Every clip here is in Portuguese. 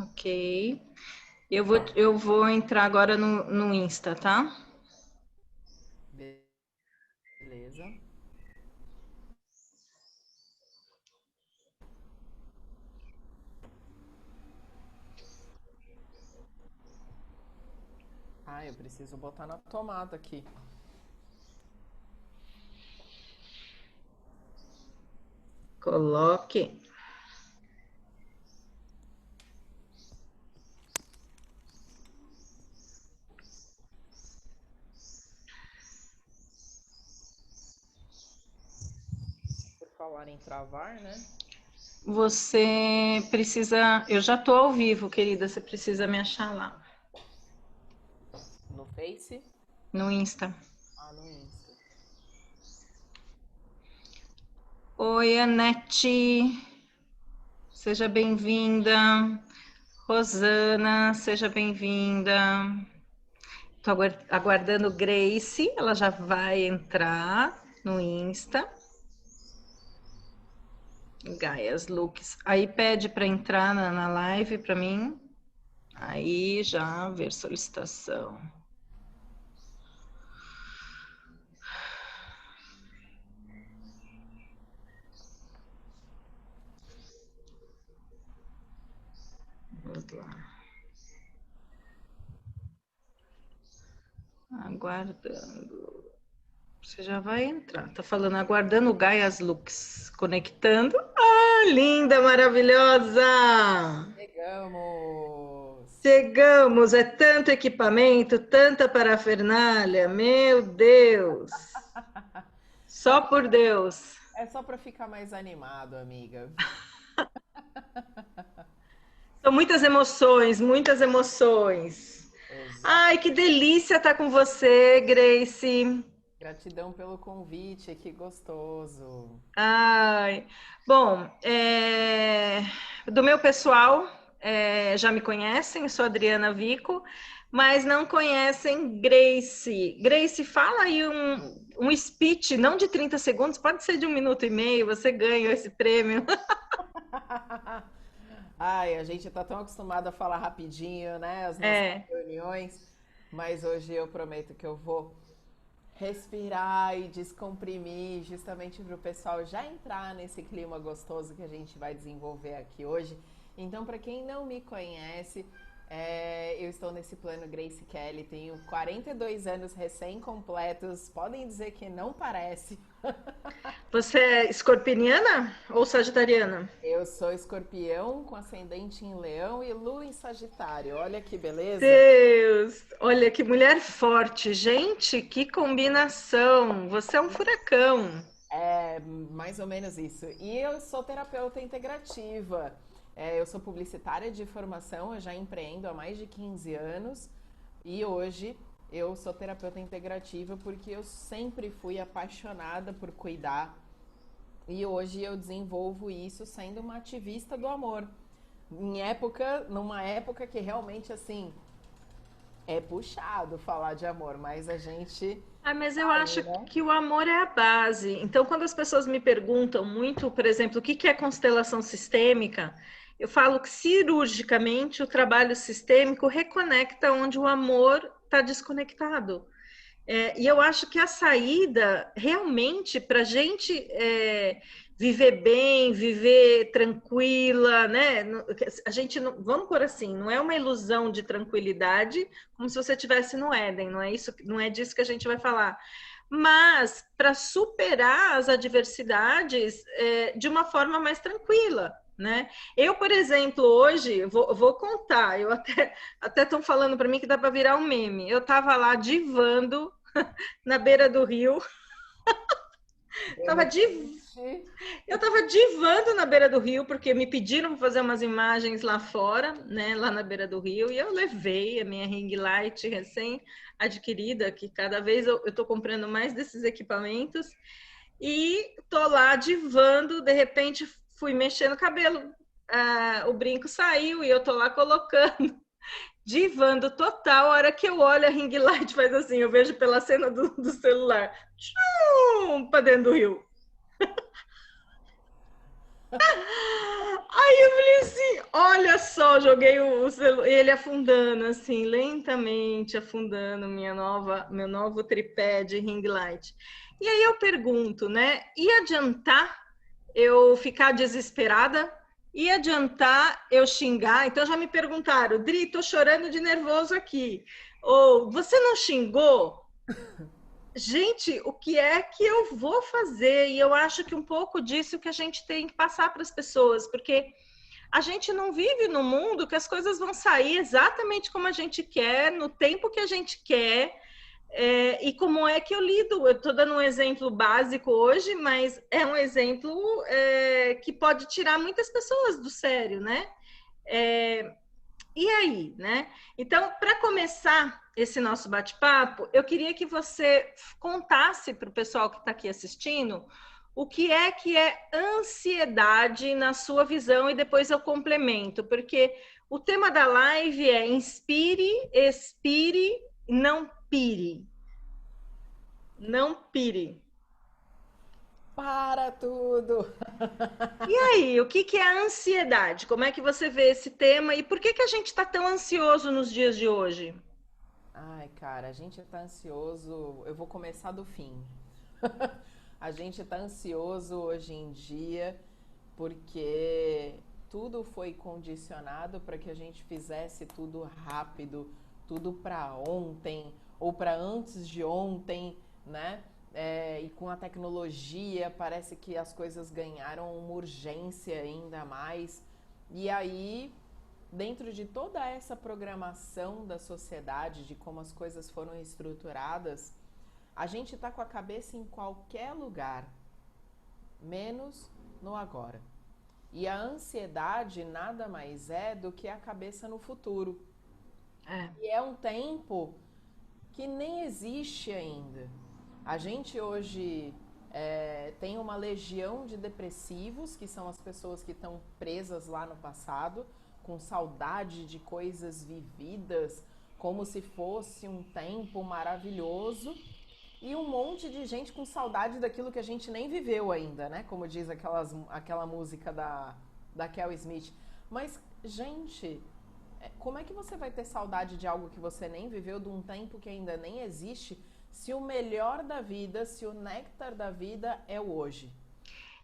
Ok. Eu vou entrar agora no Insta, tá? Beleza. Ah, eu preciso botar na tomada aqui. Coloque. Por falar em travar, né? Você precisa. Eu já tô ao vivo, querida. Você precisa me achar lá No Face? no Insta. Ah, no Insta. Oi, Anete. Seja bem-vinda. Rosana, seja bem-vinda. Estou aguardando Grace. Ela já vai entrar no Insta. Gaias Looks. Aí pede para entrar na live para mim. Aí já ver solicitação. Vamos lá. Aguardando. Você já vai entrar. Tá falando aguardando o Gaias Looks. Conectando. Ah, linda, maravilhosa! Chegamos! Chegamos, é tanto equipamento, tanta parafernália, meu Deus! É Só só por pra, Deus. é só pra ficar mais animado, amiga. São muitas emoções, muitas emoções. Exato. Ai, que delícia estar com você, Grace. Gratidão pelo convite, que gostoso. Ai, bom, do meu pessoal já me conhecem, eu sou Adriana Vico, mas não conhecem Grace. Grace, fala aí um speech, não de 30 segundos, pode ser de 1 minuto e meio, você ganha esse prêmio. Ai, a gente tá tão acostumado a falar rapidinho, né? As nossas É, reuniões, mas hoje eu prometo que eu vou respirar e descomprimir, justamente para o pessoal já entrar nesse clima gostoso que a gente vai desenvolver aqui hoje. Então, para quem não me conhece, eu estou nesse plano Grace Kelly, tenho 42 anos recém-completos, podem dizer que não parece. você é escorpiniana ou sagitariana? Eu sou escorpião com ascendente em leão e lua em sagitário. Olha que beleza! Deus, olha que mulher forte, gente, que combinação. Você é um furacão. É mais ou menos isso. E eu sou terapeuta integrativa. Eu sou publicitária de formação, eu já empreendo há mais de 15 anos e hoje eu sou terapeuta integrativa porque eu sempre fui apaixonada por cuidar e hoje eu desenvolvo isso sendo uma ativista do amor. Numa época que realmente assim é puxado falar de amor, mas a gente Ah, mas tá eu aí, acho né? que o amor é a base. Então, quando as pessoas me perguntam muito, por exemplo, o que é constelação sistêmica, eu falo que cirurgicamente o trabalho sistêmico reconecta onde o amor está desconectado. E eu acho que a saída, realmente, para a gente viver bem, viver tranquila, né? A gente não, vamos por assim, não é uma ilusão de tranquilidade, como se você estivesse no Éden, não é isso, não é disso que a gente vai falar. Mas para superar as adversidades de uma forma mais tranquila. Né? Eu, por exemplo, hoje vou contar. Eu até estão falando para mim que dá para virar um meme. Eu estava lá divando na beira do rio. De Tava div... repente, Eu estava divando na beira do rio, porque me pediram para fazer umas imagens lá fora, né, lá na beira do rio, e eu levei a minha ring light recém-adquirida, que cada vez eu estou comprando mais desses equipamentos, e tô lá divando, de repente fui mexendo o cabelo, o brinco saiu e eu tô lá colocando. Divando total, a hora que eu olho a ring light faz assim, eu vejo pela cena do celular, para dentro do rio. Aí eu falei assim, olha só, joguei o celular, ele afundando assim, lentamente afundando meu novo tripé de ring light. E aí eu pergunto, né? Ia adiantar eu ficar desesperada? Ia adiantar eu xingar? Então já me perguntaram, Dri, tô chorando de nervoso aqui. Ou você não xingou? Gente, o que é que eu vou fazer? E eu acho que um pouco disso que a gente tem que passar para as pessoas, porque a gente não vive no mundo que as coisas vão sair exatamente como a gente quer, no tempo que a gente quer. E como é que eu lido? Eu estou dando um exemplo básico hoje, mas é um exemplo que pode tirar muitas pessoas do sério, né? E aí, né? Então, para começar esse nosso bate-papo, eu queria que você contasse para o pessoal que está aqui assistindo o que é ansiedade na sua visão e depois eu complemento, porque o tema da live é inspire, expire, não pire. Não pire. Para tudo! E aí, o que é a ansiedade? Como é que você vê esse tema e por que a gente está tão ansioso nos dias de hoje? Ai, cara, a gente tá ansioso. Eu vou começar do fim. A gente tá ansioso hoje em dia porque tudo foi condicionado para que a gente fizesse tudo rápido, tudo para ontem ou para antes de ontem, né? E com a tecnologia parece que as coisas ganharam uma urgência ainda mais. E aí, dentro de toda essa programação da sociedade, de como as coisas foram estruturadas, a gente está com a cabeça em qualquer lugar, menos no agora. E a ansiedade nada mais é do que a cabeça no futuro. É. E é um tempo que nem existe ainda. A gente hoje tem uma legião de depressivos, que são as pessoas que estão presas lá no passado, com saudade de coisas vividas, como se fosse um tempo maravilhoso, e um monte de gente com saudade daquilo que a gente nem viveu ainda, né? Como diz aquela música da Kel Smith. Mas, gente, como é que você vai ter saudade de algo que você nem viveu, de um tempo que ainda nem existe, se o melhor da vida, se o néctar da vida é o hoje?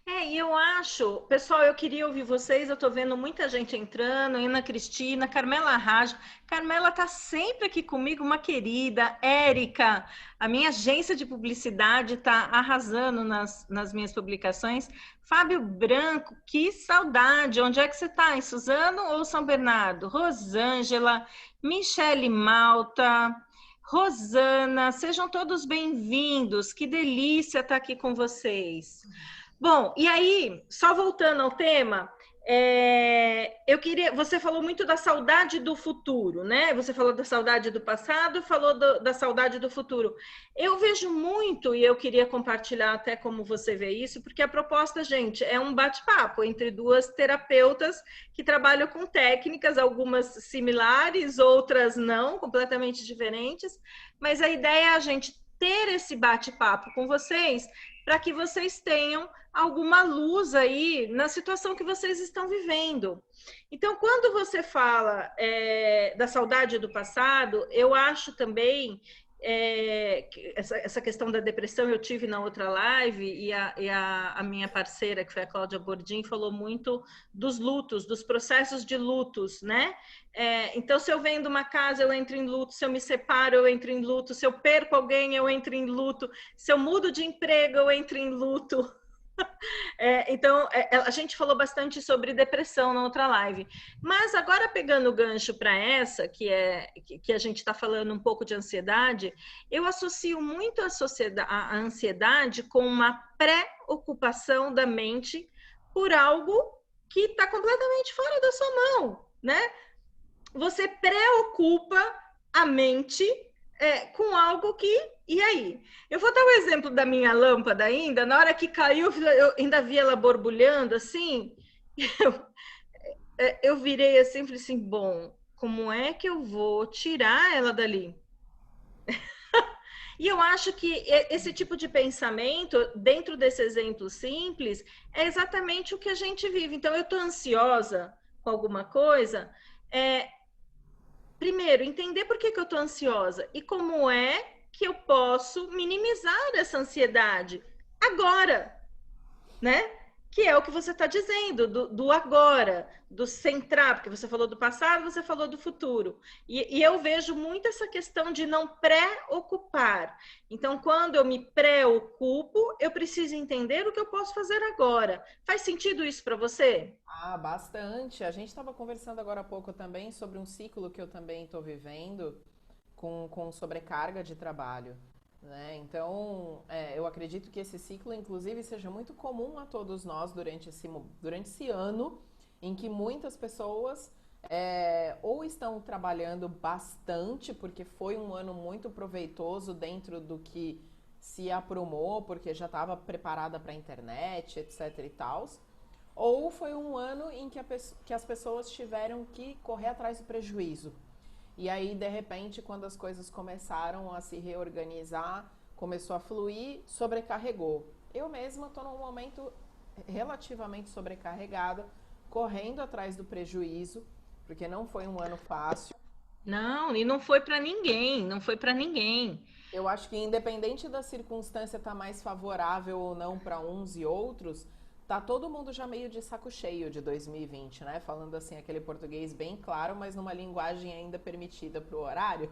E eu acho, pessoal, eu queria ouvir vocês, eu tô vendo muita gente entrando, Ana Cristina, Carmela Raj. Carmela tá sempre aqui comigo, uma querida, Érica, a minha agência de publicidade tá arrasando nas minhas publicações. Fábio Branco, que saudade, onde é que você tá? Em Suzano ou São Bernardo? Rosângela, Michele Malta, Rosana, sejam todos bem-vindos, que delícia estar aqui com vocês. Bom, e aí, só voltando ao tema, eu queria. Você falou muito da saudade do futuro, né? Você falou da saudade do passado, falou da saudade do futuro. Eu vejo muito, e eu queria compartilhar até como você vê isso, porque a proposta, gente, é um bate-papo entre duas terapeutas que trabalham com técnicas, algumas similares, outras não, completamente diferentes, mas a ideia é a gente ter esse bate-papo com vocês para que vocês tenham alguma luz aí na situação que vocês estão vivendo. Então, quando você fala da saudade do passado, eu acho também que essa questão da depressão eu tive na outra live e a minha parceira, que foi a Cláudia Bordim, falou muito dos lutos, dos processos de lutos, né? Então, se eu vendo uma casa, eu entro em luto, se eu me separo, eu entro em luto, se eu perco alguém, eu entro em luto, se eu mudo de emprego, eu entro em luto. Então, a gente falou bastante sobre depressão na outra live. Mas agora, pegando o gancho para essa, que a gente está falando um pouco de ansiedade, eu associo muito a ansiedade com uma preocupação da mente por algo que está completamente fora da sua mão, né? Você preocupa a mente com algo que... E aí? Eu vou dar um exemplo da minha lâmpada ainda. Na hora que caiu, eu ainda vi ela borbulhando, assim. Eu virei assim e falei assim, bom, como é que eu vou tirar ela dali? E eu acho que esse tipo de pensamento, dentro desse exemplo simples, é exatamente o que a gente vive. Então, eu estou ansiosa com alguma coisa, é, primeiro, entender por que eu estou ansiosa e como é que eu posso minimizar essa ansiedade agora, né? Que é o que você está dizendo, do agora, do centrar, porque você falou do passado, você falou do futuro. E eu vejo muito essa questão de não preocupar. Então, quando eu me preocupo, eu preciso entender o que eu posso fazer agora. Faz sentido isso para você? Ah, bastante. A gente estava conversando agora há pouco também sobre um ciclo que eu também estou vivendo com sobrecarga de trabalho, né? Então, eu acredito que esse ciclo, inclusive, seja muito comum a todos nós durante esse ano em que muitas pessoas ou estão trabalhando bastante, porque foi um ano muito proveitoso dentro do que se aprumou, porque já estava preparada para a internet, etc e tal, ou foi um ano em que as pessoas tiveram que correr atrás do prejuízo. E aí, de repente, quando as coisas começaram a se reorganizar, começou a fluir, sobrecarregou. Eu mesma estou num momento relativamente sobrecarregada, correndo atrás do prejuízo, porque não foi um ano fácil. Não, e não foi para ninguém, não foi para ninguém. Eu acho que independente da circunstância estar mais favorável ou não para uns e outros, tá todo mundo já meio de saco cheio de 2020, né? Falando assim aquele português bem claro, mas numa linguagem ainda permitida para o horário.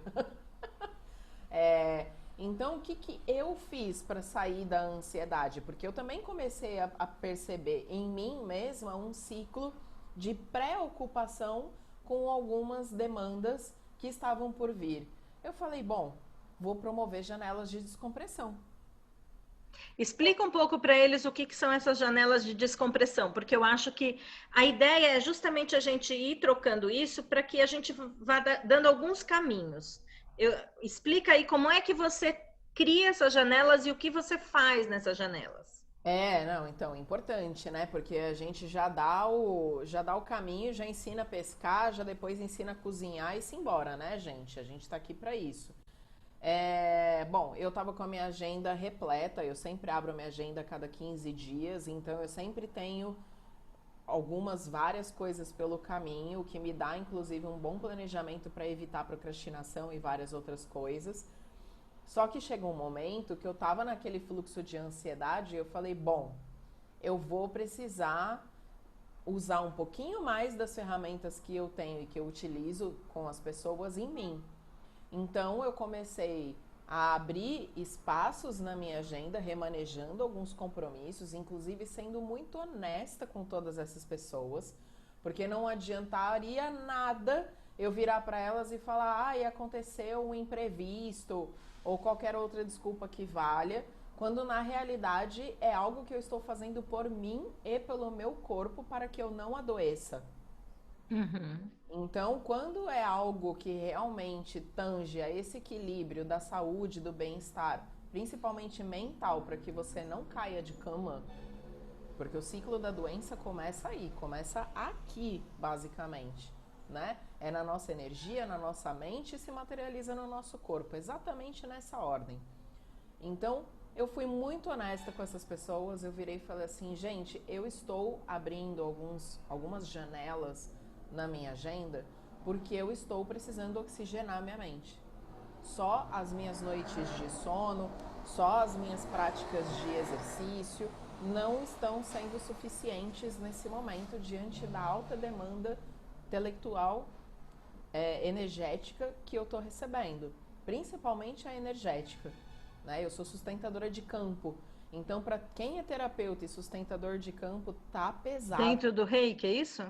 Então, o que, que eu fiz para sair da ansiedade? Porque eu também comecei a perceber em mim mesma um ciclo de preocupação com algumas demandas que estavam por vir. Eu falei, bom, vou promover janelas de descompressão. Explica um pouco para eles o que, que são essas janelas de descompressão, porque eu acho que a ideia é justamente a gente ir trocando isso para que a gente vá dando alguns caminhos. Explica aí como é que você cria essas janelas e o que você faz nessas janelas. Não, então, importante, né? Porque a gente já dá o caminho, já ensina a pescar, já depois ensina a cozinhar e se embora, né, gente? A gente tá aqui para isso. Bom, eu tava com a minha agenda repleta, eu sempre abro a minha agenda a cada 15 dias, então eu sempre tenho várias coisas pelo caminho, o que me dá inclusive um bom planejamento para evitar procrastinação e várias outras coisas. Só que chegou um momento que eu tava naquele fluxo de ansiedade e eu falei, bom, eu vou precisar usar um pouquinho mais das ferramentas que eu tenho e que eu utilizo com as pessoas em mim. Então eu comecei a abrir espaços na minha agenda, remanejando alguns compromissos, inclusive sendo muito honesta com todas essas pessoas, porque não adiantaria nada eu virar para elas e falar, aconteceu um imprevisto ou qualquer outra desculpa que valha, quando na realidade é algo que eu estou fazendo por mim e pelo meu corpo para que eu não adoeça. Uhum. Então, quando é algo que realmente tange a esse equilíbrio da saúde, do bem-estar, principalmente mental, para que você não caia de cama, porque o ciclo da doença começa aí, começa aqui, basicamente, né? É na nossa energia, na nossa mente e se materializa no nosso corpo, exatamente nessa ordem. Então, eu fui muito honesta com essas pessoas, eu virei e falei assim, gente, eu estou abrindo algumas janelas na minha agenda porque eu estou precisando oxigenar minha mente. Só as minhas noites de sono, só as minhas práticas de exercício não estão sendo suficientes nesse momento diante da alta demanda intelectual, energética que eu estou recebendo, principalmente a energética, né? Eu sou sustentadora de campo, então para quem é terapeuta e sustentador de campo tá pesado. Dentro do reiki, é isso?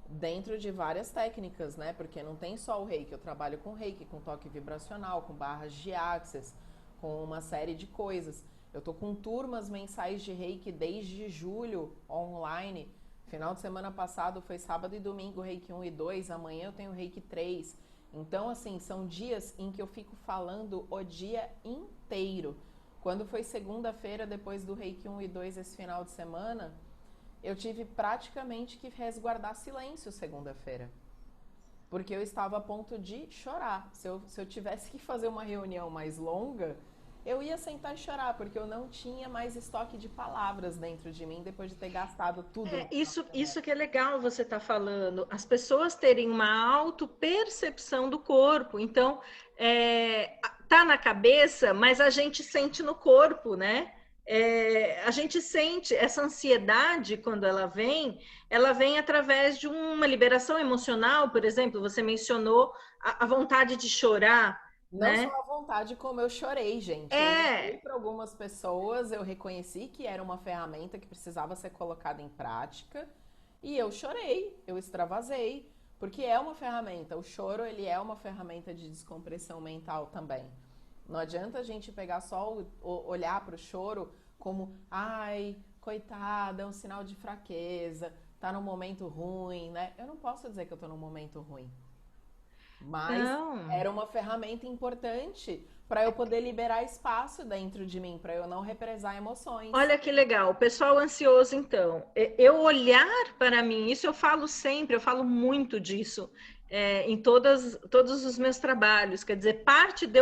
Dentro de várias técnicas, né? Porque não tem só o reiki, eu trabalho com reiki, com toque vibracional, com barras de axis, com uma série de coisas. Eu tô com turmas mensais de reiki desde julho, online. Final de semana passado foi sábado e domingo, reiki 1 e 2, amanhã eu tenho reiki 3. Então, assim, são dias em que eu fico falando o dia inteiro. Quando foi segunda-feira, depois do reiki 1 e 2 esse final de semana, eu tive praticamente que resguardar silêncio segunda-feira. Porque eu estava a ponto de chorar. Se eu tivesse que fazer uma reunião mais longa, eu ia sentar e chorar, porque eu não tinha mais estoque de palavras dentro de mim depois de ter gastado tudo no final de semana. Isso que é legal você estar falando, as pessoas terem uma autopercepção do corpo. Então, tá na cabeça, mas a gente sente no corpo, né? A gente sente essa ansiedade quando ela vem através de uma liberação emocional, por exemplo, você mencionou a vontade de chorar, Não só né? a vontade, como eu chorei, gente. Eu mostrei É, para algumas pessoas, eu reconheci que era uma ferramenta que precisava ser colocada em prática e eu chorei, eu extravasei, porque é uma ferramenta. O choro, ele é uma ferramenta de descompressão mental também. Não adianta a gente pegar só olhar para o choro como, ai, coitada, é um sinal de fraqueza, tá num momento ruim, né? Eu não posso dizer que eu tô num momento ruim. Mas não. era uma ferramenta importante para eu poder liberar espaço dentro de mim, para eu não represar emoções. Olha que legal, o pessoal ansioso, então. Eu olhar para mim, isso eu falo sempre, eu falo muito disso em todos os meus trabalhos. Quer dizer, parte de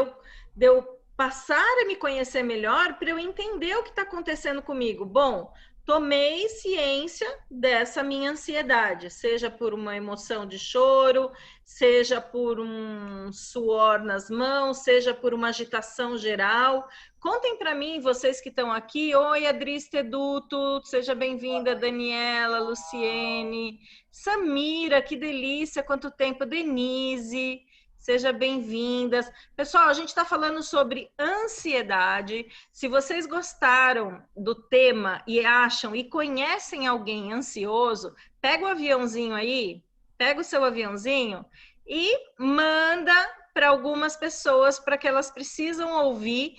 eu passar a me conhecer melhor para eu entender o que está acontecendo comigo. Bom, tomei ciência dessa minha ansiedade, seja por uma emoção de choro, seja por um suor nas mãos, seja por uma agitação geral. Contem para mim, vocês que estão aqui. Oi, Adris Teduto, seja Boa bem-vinda, noite, Daniela, pessoal. Luciene, Samira, que delícia, quanto tempo, Denise, seja bem-vindas. Pessoal, a gente está falando sobre ansiedade. Se vocês gostaram do tema e acham e conhecem alguém ansioso, pega o aviãozinho aí, pega o seu aviãozinho e manda para algumas pessoas para que elas precisam ouvir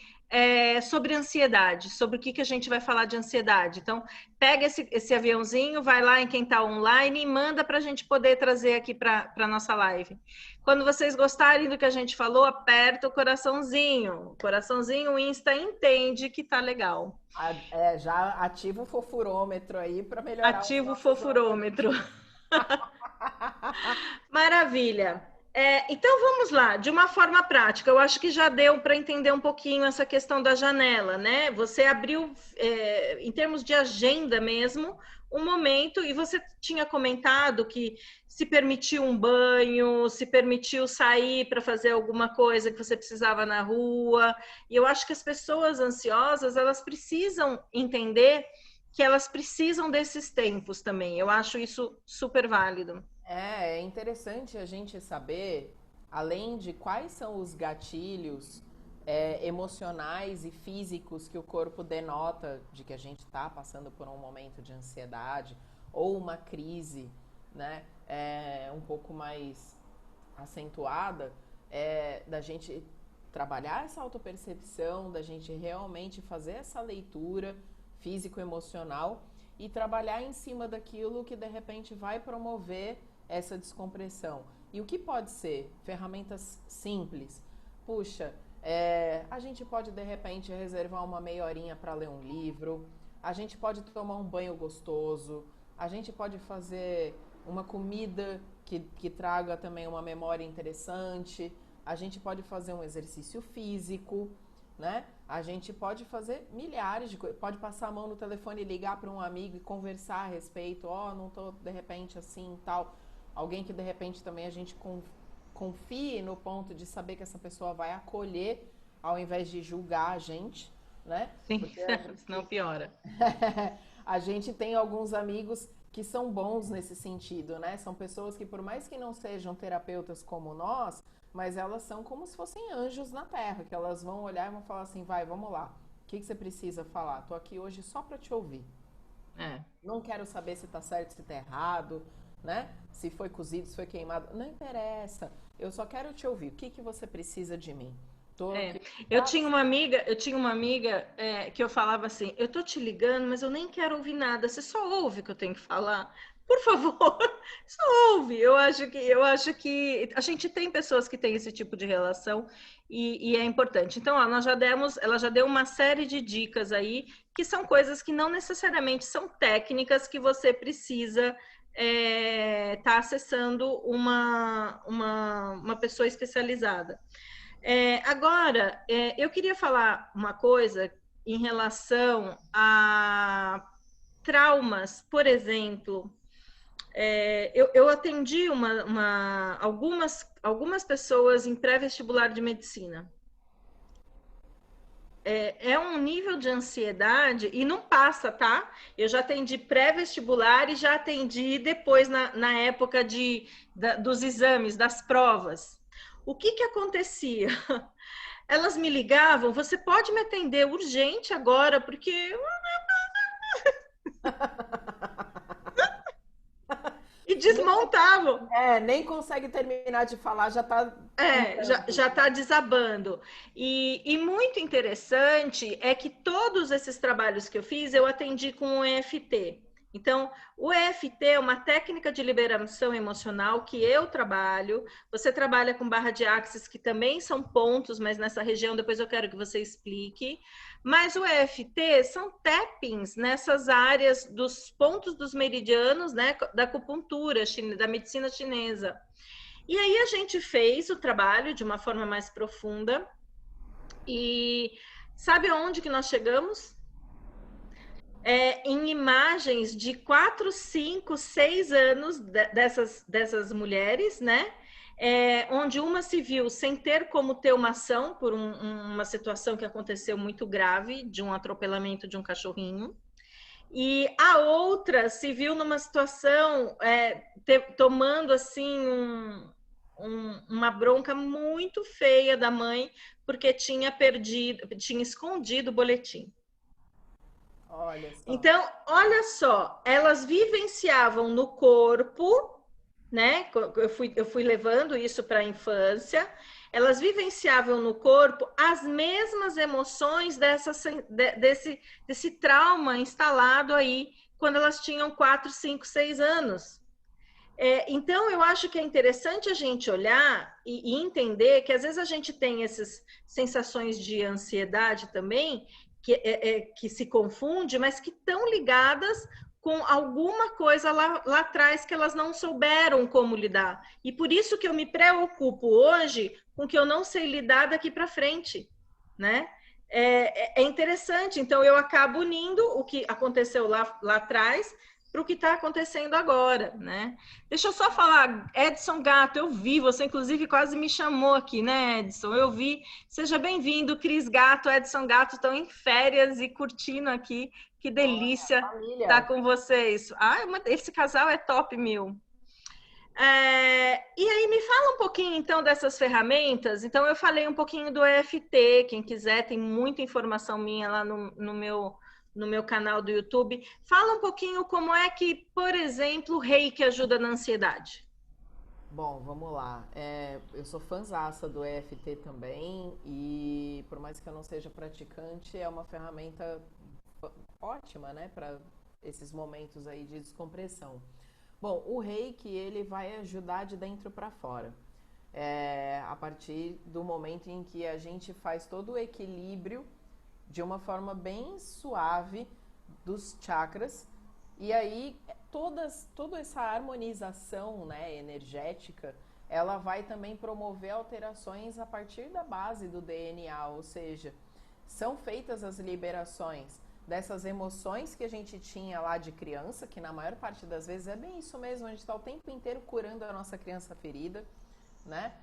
sobre ansiedade, sobre o que a gente vai falar de ansiedade. Então, pega esse aviãozinho, vai lá em quem está online e manda para a gente poder trazer aqui para a nossa live. Quando vocês gostarem do que a gente falou, aperta o coraçãozinho. O coraçãozinho, o Insta entende que tá legal. Já ativa o fofurômetro aí para melhorar os Ativa o nossos fofurômetro. algoritmos. Maravilha. Então vamos lá, de uma forma prática, eu acho que já deu para entender um pouquinho essa questão da janela, né? Você abriu, em termos de agenda mesmo, um momento, e você tinha comentado que se permitiu um banho, se permitiu sair para fazer alguma coisa que você precisava na rua, e eu acho que as pessoas ansiosas, elas precisam entender que elas precisam desses tempos também, eu acho isso super válido. É interessante a gente saber, além de quais são os gatilhos emocionais e físicos que o corpo denota de que a gente está passando por um momento de ansiedade ou uma crise, né, um pouco mais acentuada, da gente trabalhar essa autopercepção, da gente realmente fazer essa leitura físico-emocional e trabalhar em cima daquilo que de repente vai promover essa descompressão. E o que pode ser? Ferramentas simples. Puxa, a gente pode de repente reservar uma meia horinha para ler um livro, a gente pode tomar um banho gostoso, a gente pode fazer uma comida que traga também uma memória interessante, a gente pode fazer um exercício físico, né? A gente pode fazer milhares de coisas, pode passar a mão no telefone e ligar para um amigo e conversar a respeito, não tô de repente assim, tal. Alguém que de repente também a gente confie no ponto de saber que essa pessoa vai acolher ao invés de julgar a gente, né? Sim, Porque a senão gente, piora. a gente tem alguns amigos que são bons nesse sentido, né? São pessoas que por mais que não sejam terapeutas como nós, mas elas são como se fossem anjos na Terra, que elas vão olhar e vão falar assim, vai, vamos lá, o que você precisa falar? Tô aqui hoje só para te ouvir. É. Não quero saber se tá certo, se tá errado, né? Se foi cozido, se foi queimado, não interessa. Eu só quero te ouvir. O que você precisa de mim? Tô É, aqui pra eu tinha uma amiga que eu falava assim, eu tô te ligando, mas eu nem quero ouvir nada, você só ouve o que eu tenho que falar. Por favor, só ouve. Eu acho que a gente tem pessoas que têm esse tipo de relação e é importante. Então, ó, ela já deu uma série de dicas aí que são coisas que não necessariamente são técnicas que você precisa estar acessando uma pessoa especializada. Agora, eu queria falar uma coisa em relação a traumas, por exemplo. Eu atendi algumas pessoas em pré-vestibular de medicina. É um nível de ansiedade e não passa, tá? Eu já atendi pré-vestibular e já atendi depois na época dos exames, das provas. O que acontecia? Elas me ligavam, você pode me atender urgente agora, porque... E desmontavam. Nem consegue terminar de falar, já tá em Já prantos. está desabando. E muito interessante é que todos esses trabalhos que eu fiz, eu atendi com o EFT. Então, o EFT é uma técnica de liberação emocional que eu trabalho. Você trabalha com barra de axis, que também são pontos, mas nessa região depois eu quero que você explique. Mas o EFT são tappings nessas áreas dos pontos dos meridianos, né, da acupuntura, da medicina chinesa. E aí a gente fez o trabalho de uma forma mais profunda e sabe aonde que nós chegamos? Em imagens de 4, 5, 6 anos dessas mulheres, né? Onde uma se viu sem ter como ter uma ação por uma situação que aconteceu muito grave, de um atropelamento de um cachorrinho. E a outra se viu numa situação tomando assim uma bronca muito feia da mãe porque tinha escondido o boletim. Olha só. Então, olha só, elas vivenciavam no corpo, né? Eu fui levando isso para a infância. Elas vivenciavam no corpo as mesmas emoções desse trauma instalado aí quando elas tinham 4, 5, 6 anos. Então, eu acho que é interessante a gente olhar e entender que às vezes a gente tem essas sensações de ansiedade também, que se confunde, mas que estão ligadas com alguma coisa lá atrás que elas não souberam como lidar. E por isso que eu me preocupo hoje com o que eu não sei lidar daqui para frente, né? É interessante, então eu acabo unindo o que aconteceu lá atrás para o que está acontecendo agora, né? Deixa eu só falar, Edson Gato, eu vi, você inclusive quase me chamou aqui, né, Edson? Eu vi. Seja bem-vindo, Cris Gato, Edson Gato estão em férias e curtindo aqui. Que Olha, delícia estar família. com vocês. Esse casal é top mil. E aí, me fala um pouquinho então dessas ferramentas. Então, eu falei um pouquinho do EFT. Quem quiser, tem muita informação minha lá no meu canal do YouTube. Fala um pouquinho como é que, por exemplo, o Reiki ajuda na ansiedade. Bom, vamos lá. Eu sou fãzaça do EFT também e por mais que eu não seja praticante, é uma ferramenta ótima, né, para esses momentos aí de descompressão. Bom, o Reiki, ele vai ajudar de dentro para fora. A partir do momento em que a gente faz todo o equilíbrio de uma forma bem suave dos chakras. E aí, toda essa harmonização, né, energética, ela vai também promover alterações a partir da base do DNA, ou seja, são feitas as liberações dessas emoções que a gente tinha lá de criança, que na maior parte das vezes é bem isso mesmo, a gente está o tempo inteiro curando a nossa criança ferida, né?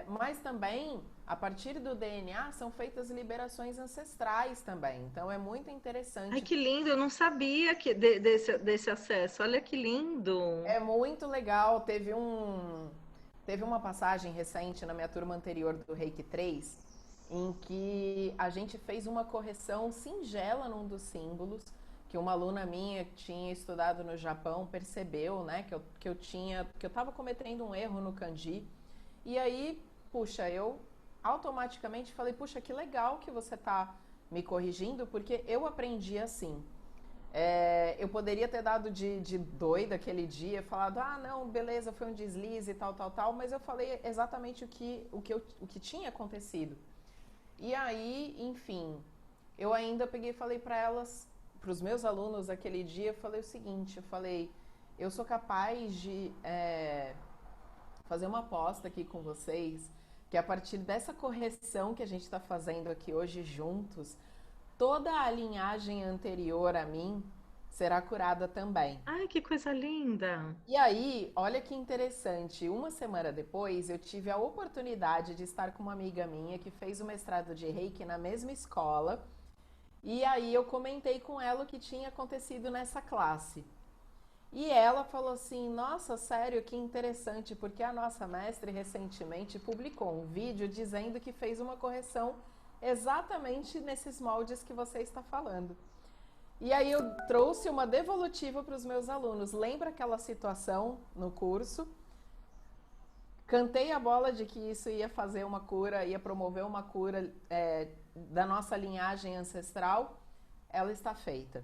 Mas também, a partir do DNA, são feitas liberações ancestrais também. Então, é muito Ai, interessante. que lindo! Eu não sabia desse acesso. Olha que lindo! É muito legal. Teve uma passagem recente na minha turma anterior do Reiki 3, em que a gente fez uma correção singela num dos símbolos, que uma aluna minha que tinha estudado no Japão percebeu, né, que eu estava cometendo um erro no kanji. E aí, puxa, eu automaticamente falei, puxa, que legal que você tá me corrigindo, porque eu aprendi assim. Eu poderia ter dado de doida aquele dia, falado, ah, não, beleza, foi um deslize e tal, tal, tal, mas eu falei exatamente o que tinha acontecido. E aí, enfim, eu ainda peguei e falei para elas, para os meus alunos aquele dia, eu falei o seguinte, eu falei, eu sou capaz de fazer uma aposta aqui com vocês que a partir dessa correção que a gente está fazendo aqui hoje juntos, toda a linhagem anterior a mim será curada também. Ai, que coisa linda. E aí, olha que interessante, uma semana depois eu tive a oportunidade de estar com uma amiga minha que fez o mestrado de Reiki na mesma escola, e aí eu comentei com ela o que tinha acontecido nessa classe. E ela falou assim: Nossa, sério, que interessante, porque a nossa mestre recentemente publicou um vídeo dizendo que fez uma correção exatamente nesses moldes que você está falando. E aí eu trouxe uma devolutiva para os meus alunos. Lembra aquela situação no curso? Cantei a bola de que isso ia fazer uma cura, ia promover uma cura da nossa linhagem ancestral. Ela está feita.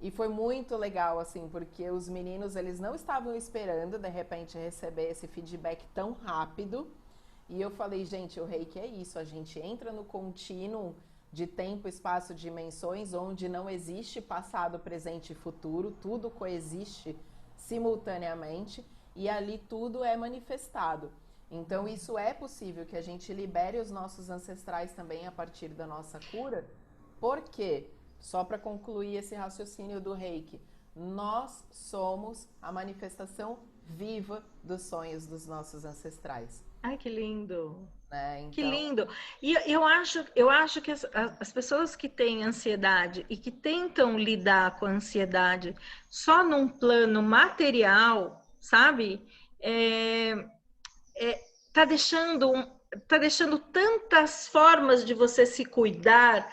E foi muito legal, assim, porque os meninos, eles não estavam esperando, de repente, receber esse feedback tão rápido. E eu falei, gente, o Reiki é isso, a gente entra no contínuo de tempo, espaço, dimensões, onde não existe passado, presente e futuro, tudo coexiste simultaneamente e ali tudo é manifestado. Então, isso é possível que a gente libere os nossos ancestrais também a partir da nossa cura, porque... Só para concluir esse raciocínio do Reiki, nós somos a manifestação viva dos sonhos dos nossos ancestrais. Ai, que lindo. Que Então, lindo. E eu acho que as pessoas que têm ansiedade e que tentam lidar com a ansiedade só num plano material, sabe? Tá deixando, tá deixando tantas formas de você se cuidar.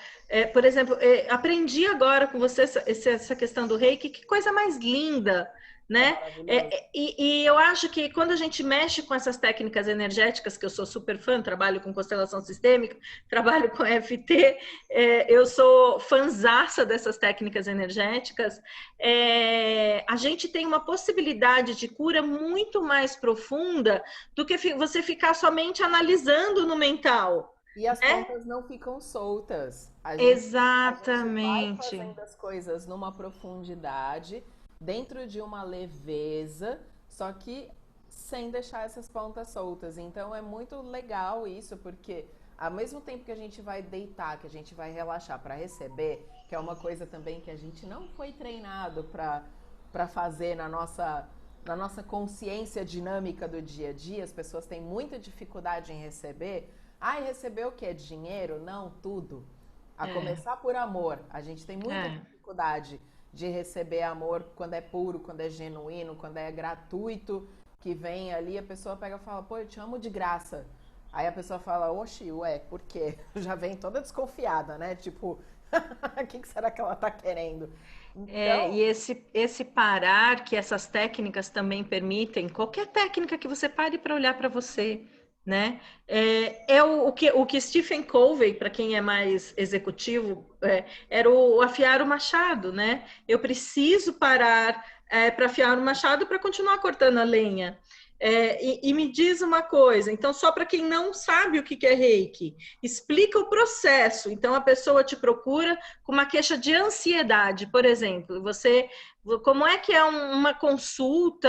Por exemplo, aprendi agora com você essa questão do reiki, que coisa mais linda, é né? maravilhoso. E eu acho que quando a gente mexe com essas técnicas energéticas, que eu sou super fã, trabalho com constelação sistêmica, trabalho com EFT, eu sou fanzaça dessas técnicas energéticas, a gente tem uma possibilidade de cura muito mais profunda do que você ficar somente analisando no mental. E as Né? pontas não ficam soltas. A gente vai Exatamente. fazendo as coisas numa profundidade, dentro de uma leveza, só que sem deixar essas pontas soltas. Então é muito legal isso, porque ao mesmo tempo que a gente vai deitar, que a gente vai relaxar para receber, que é uma coisa também que a gente não foi treinado para fazer na nossa consciência dinâmica do dia a dia, as pessoas têm muita dificuldade em receber. Ah, e receber o quê? Dinheiro? Não, tudo. A começar por amor. A gente tem muita É. dificuldade de receber amor quando é puro, quando é genuíno, quando é gratuito, que vem ali, a pessoa pega e fala, pô, eu te amo de graça. Aí a pessoa fala, oxi, ué, por quê? Já vem toda desconfiada, né? Tipo, o que será que ela tá querendo? E Então, esse parar que essas técnicas também permitem, qualquer técnica que você pare para olhar para você, né? O que Stephen Covey, para quem é mais executivo, era o afiar o machado, né? Eu preciso parar para afiar o machado para continuar cortando a lenha. E me diz uma coisa, então, só para quem não sabe o que é Reiki, explica o processo. Então, a pessoa te procura com uma queixa de ansiedade, por exemplo. Como é que é uma consulta?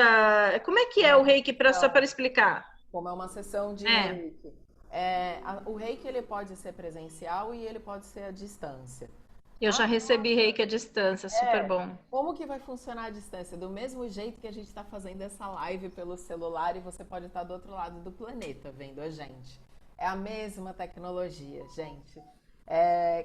Como é que é uma o Reiki, só para sessão, explicar? como é uma sessão de É, reiki. O reiki ele pode ser presencial e ele pode ser à distância. eu já recebi Reiki à distância, super bom. Como que vai funcionar a distância? Do mesmo jeito que a gente está fazendo essa live pelo celular e você pode estar do outro lado do planeta vendo a gente. É a mesma tecnologia, gente.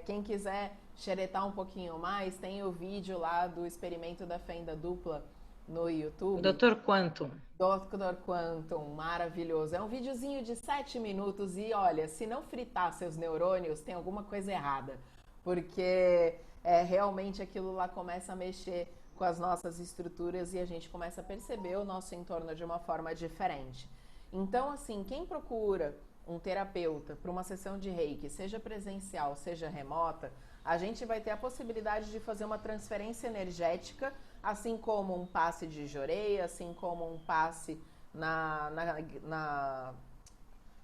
Quem quiser xeretar um pouquinho mais, tem o vídeo lá do experimento da fenda dupla no YouTube. Doutor Quantum. Dr. Quantum, maravilhoso. É um videozinho de 7 minutos e olha, se não fritar seus neurônios, tem alguma coisa errada. Porque realmente aquilo lá começa a mexer com as nossas estruturas e a gente começa a perceber o nosso entorno de uma forma diferente. Então, assim, quem procura um terapeuta para uma sessão de reiki, seja presencial, seja remota, a gente vai ter a possibilidade de fazer uma transferência energética, assim como um passe de joreia, assim como um passe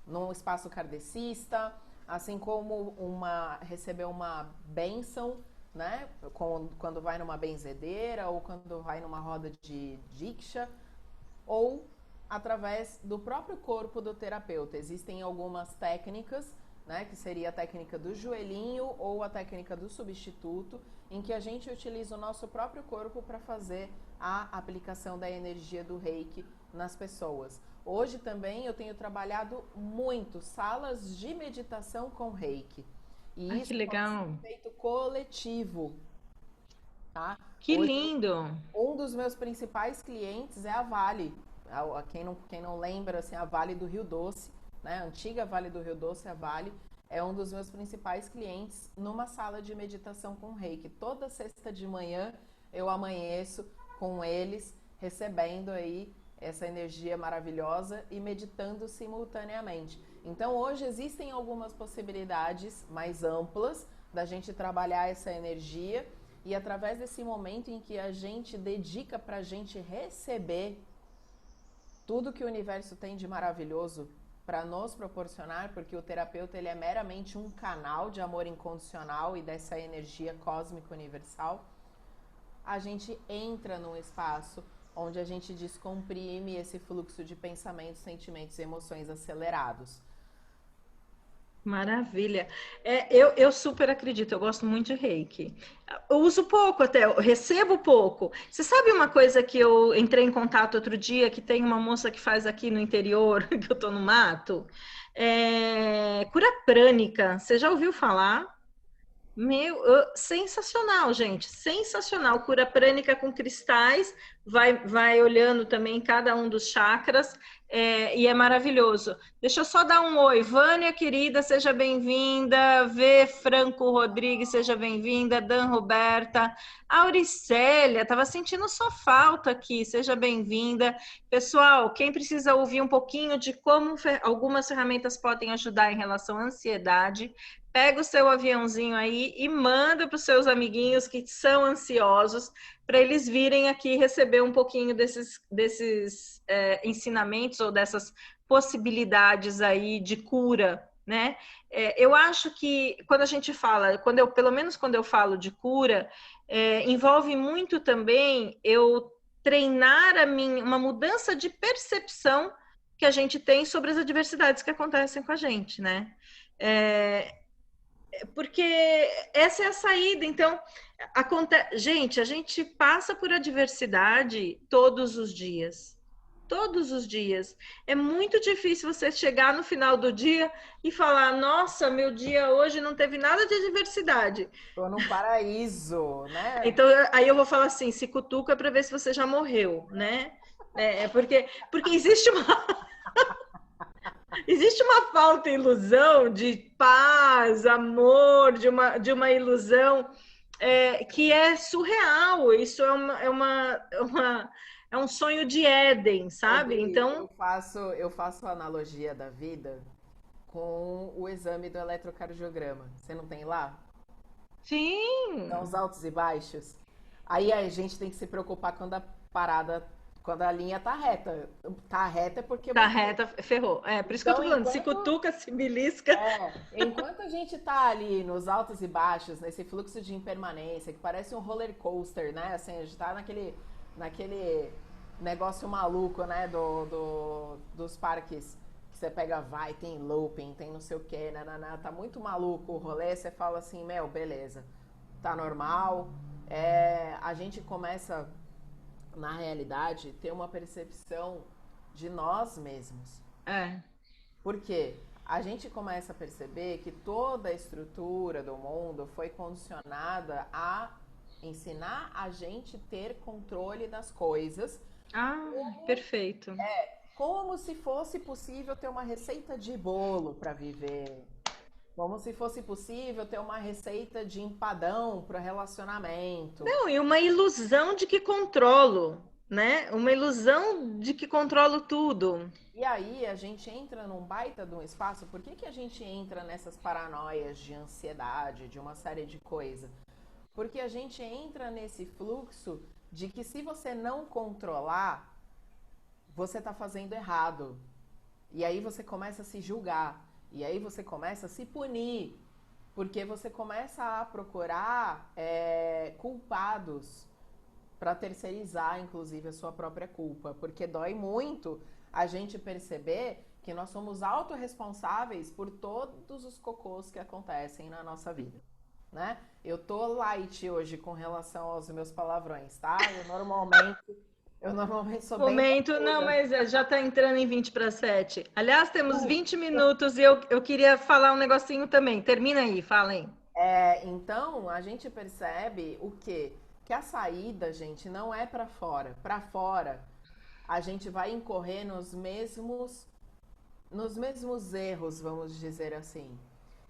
num espaço kardecista, assim como receber uma bênção, né? Quando vai numa benzedeira ou quando vai numa roda de diksha, ou através do próprio corpo do terapeuta. Existem algumas técnicas, né, que seria a técnica do joelhinho ou a técnica do substituto, em que a gente utiliza o nosso próprio corpo para fazer a aplicação da energia do Reiki nas pessoas. Hoje também eu tenho trabalhado muito salas de meditação com Reiki. E Ai, isso que pode ser legal. feito coletivo, tá? Que Hoje, lindo. um dos meus principais clientes é a Vale. Quem não lembra, assim, a Vale do Rio Doce, né? A antiga Vale do Rio Doce, a Vale, é um dos meus principais clientes numa sala de meditação com Reiki. Toda sexta de manhã eu amanheço com eles, recebendo aí essa energia maravilhosa e meditando simultaneamente. Então hoje existem algumas possibilidades mais amplas da gente trabalhar essa energia e através desse momento em que a gente dedica para a gente receber tudo que o universo tem de maravilhoso para nos proporcionar, porque o terapeuta ele é meramente um canal de amor incondicional e dessa energia cósmica universal, a gente entra num espaço onde a gente descomprime esse fluxo de pensamentos, sentimentos e emoções acelerados. Maravilha. Eu super acredito, eu gosto muito de Reiki. Eu uso pouco até, eu recebo pouco. Você sabe uma coisa que eu entrei em contato outro dia, que tem uma moça que faz aqui no interior, que eu tô no mato? Cura prânica. Você já ouviu falar? Sensacional, gente, sensacional. Cura prânica com cristais, vai olhando também cada um dos chakras, e é maravilhoso. Deixa eu só dar um oi. Vânia, querida, seja bem-vinda. Vê Franco Rodrigues, seja bem-vinda. Dan Roberta. Auricélia, estava sentindo sua falta aqui, seja bem-vinda. Pessoal, quem precisa ouvir um pouquinho de como algumas ferramentas podem ajudar em relação à ansiedade, pega o seu aviãozinho aí e manda para os seus amiguinhos que são ansiosos, para eles virem aqui receber um pouquinho desses ensinamentos ou dessas possibilidades aí de cura, né? Eu acho que quando a gente fala, pelo menos quando eu falo de cura, envolve muito também eu treinar uma mudança de percepção que a gente tem sobre as adversidades que acontecem com a gente, né? Porque essa é a saída. Então, gente, a gente passa por adversidade todos os dias. Todos os dias. É muito difícil você chegar no final do dia e falar: nossa, meu dia hoje não teve nada de adversidade. Tô num paraíso, né? Então, aí eu vou falar assim: se cutuca para ver se você já morreu, né? Porque existe uma falta ilusão de paz, amor, de uma ilusão que é surreal. Isso é um sonho de Éden, Ô, sabe? Bri, Então, eu faço a analogia da vida com o exame do eletrocardiograma. Você não tem lá? São sim, os altos e baixos. Aí a gente tem que se preocupar quando a parada, quando a linha tá reta. Tá reta é porque tá você. reta, ferrou. Por isso que eu Então, tô falando, se cutuca, se belisca. enquanto a gente tá ali nos altos e baixos, nesse fluxo de impermanência, que parece um roller coaster, né? Assim, a gente tá naquele negócio maluco, né? Dos parques que você pega, vai, tem looping, tem não sei o que, tá muito maluco o rolê, você fala assim, meu, beleza, tá normal. A gente começa, na realidade, ter uma percepção de nós mesmos. É, Por quê? A gente começa a perceber que toda a estrutura do mundo foi condicionada a ensinar a gente ter controle das coisas, perfeito. como se fosse possível ter uma receita de bolo para viver, como se fosse possível ter uma receita de empadão para relacionamento. Não, e uma ilusão de que controlo, né? Uma ilusão de que controlo tudo. E aí a gente entra num baita de um espaço. Por que a gente entra nessas paranoias de ansiedade, de uma série de coisas? Porque a gente entra nesse fluxo de que se você não controlar, você está fazendo errado. E aí você começa a se julgar. E aí você começa a se punir. Porque você começa a procurar culpados para terceirizar, inclusive, a sua própria culpa. Porque dói muito a gente perceber que nós somos autorresponsáveis por todos os cocôs que acontecem na nossa vida, né? Eu tô light hoje com relação aos meus palavrões, tá? Eu normalmente sou bem Momento, não, confusa. mas já está entrando em 20 para 7. Aliás, temos 20 minutos e eu queria falar um negocinho também. Termina aí, fala aí. Então, a gente percebe o quê? Que a saída, gente, não é para fora. Para fora, a gente vai incorrer nos mesmos erros, vamos dizer assim.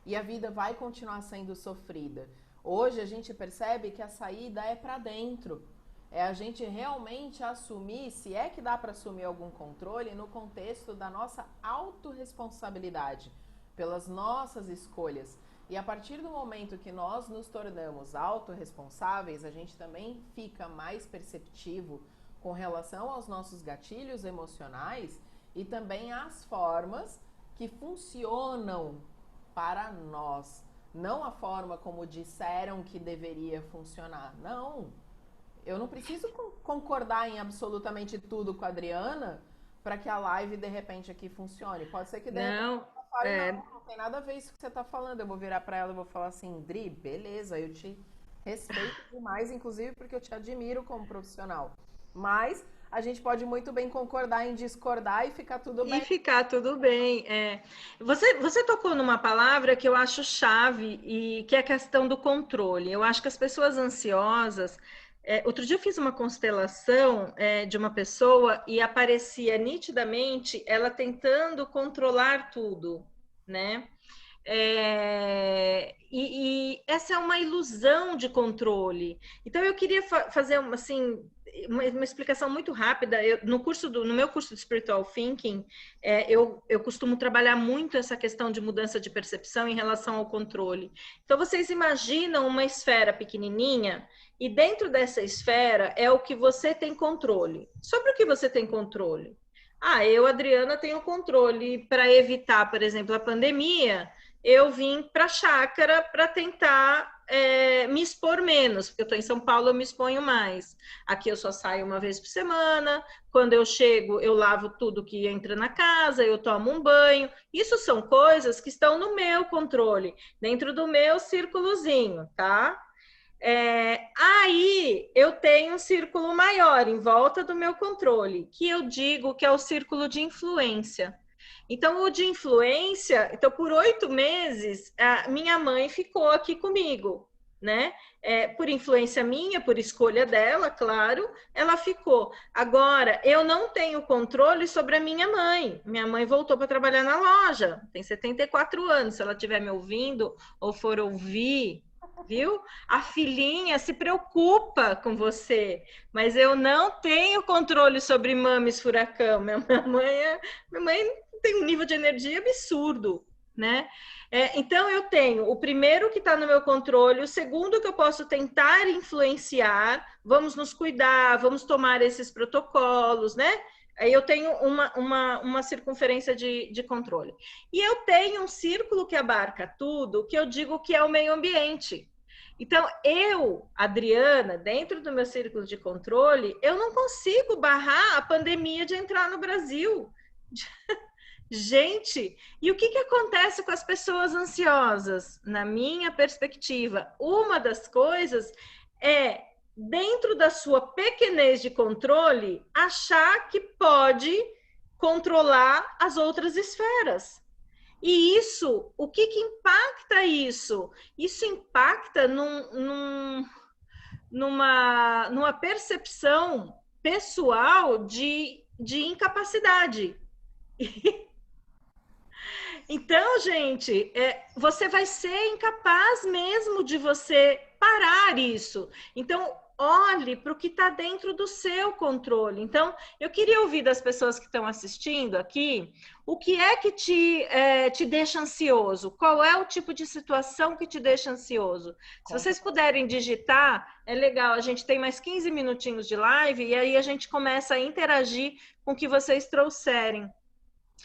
E a vida vai continuar sendo sofrida. Hoje a gente percebe que a saída é para dentro. É a gente realmente assumir, se é que dá para assumir algum controle, no contexto da nossa autorresponsabilidade, pelas nossas escolhas. E a partir do momento que nós nos tornamos autorresponsáveis, a gente também fica mais perceptivo com relação aos nossos gatilhos emocionais e também às formas que funcionam para nós. Não a forma como disseram que deveria funcionar. Não. Eu não preciso concordar em absolutamente tudo com a Adriana para que a live de repente aqui funcione. Pode ser que de repente Não, ela fale, é, não tem nada a ver isso que você está falando. Eu vou virar para ela e vou falar assim, Dri, beleza, eu te respeito demais, inclusive porque eu te admiro como profissional. Mas a gente pode muito bem concordar em discordar e ficar tudo e bem. ficar tudo bem. Você tocou numa palavra que eu acho chave e que é a questão do controle. Eu acho que as pessoas ansiosas. Outro dia eu fiz uma constelação de uma pessoa e aparecia nitidamente ela tentando controlar tudo, né? E essa é uma ilusão de controle. Então, eu queria fazer assim, uma explicação muito rápida. No meu curso de Spiritual Thinking, eu costumo trabalhar muito essa questão de mudança de percepção em relação ao controle. Então, vocês imaginam uma esfera pequenininha e dentro dessa esfera é o que você tem controle. Sobre o que você tem controle? Eu, Adriana, tenho controle para evitar, por exemplo, a pandemia. Eu vim para a chácara para tentar me expor menos, porque eu estou em São Paulo, eu me exponho mais. Aqui eu só saio uma vez por semana, quando eu chego, eu lavo tudo que entra na casa, eu tomo um banho. Isso são coisas que estão no meu controle, dentro do meu círculozinho, tá? Aí eu tenho um círculo maior em volta do meu controle, que eu digo que é o círculo de influência. Então, o de influência, então, por 8 meses, a minha mãe ficou aqui comigo, né? Por influência minha, por escolha dela, claro, ela ficou. Agora, eu não tenho controle sobre a minha mãe. Minha mãe voltou para trabalhar na loja, tem 74 anos. Se ela estiver me ouvindo ou for ouvir, viu? A filhinha se preocupa com você, mas eu não tenho controle sobre mames furacão. Minha mãe tem um nível de energia absurdo, né? Então eu tenho o primeiro que está no meu controle, o segundo que eu posso tentar influenciar, vamos nos cuidar, vamos tomar esses protocolos, né? Aí eu tenho uma circunferência de controle. E eu tenho um círculo que abarca tudo, que eu digo que é o meio ambiente. Então, eu, Adriana, dentro do meu círculo de controle, eu não consigo barrar a pandemia de entrar no Brasil. Gente, e o que acontece com as pessoas ansiosas? Na minha perspectiva, uma das coisas é, dentro da sua pequenez de controle, achar que pode controlar as outras esferas. E isso, o que impacta isso? Isso impacta numa percepção pessoal de incapacidade. Então, gente, você vai ser incapaz mesmo de você parar isso. Então, olhe para o que está dentro do seu controle. Então, eu queria ouvir das pessoas que estão assistindo aqui, o que é que te deixa ansioso? Qual é o tipo de situação que te deixa ansioso? Se vocês puderem digitar, é legal. A gente tem mais 15 minutinhos de live e aí a gente começa a interagir com o que vocês trouxerem.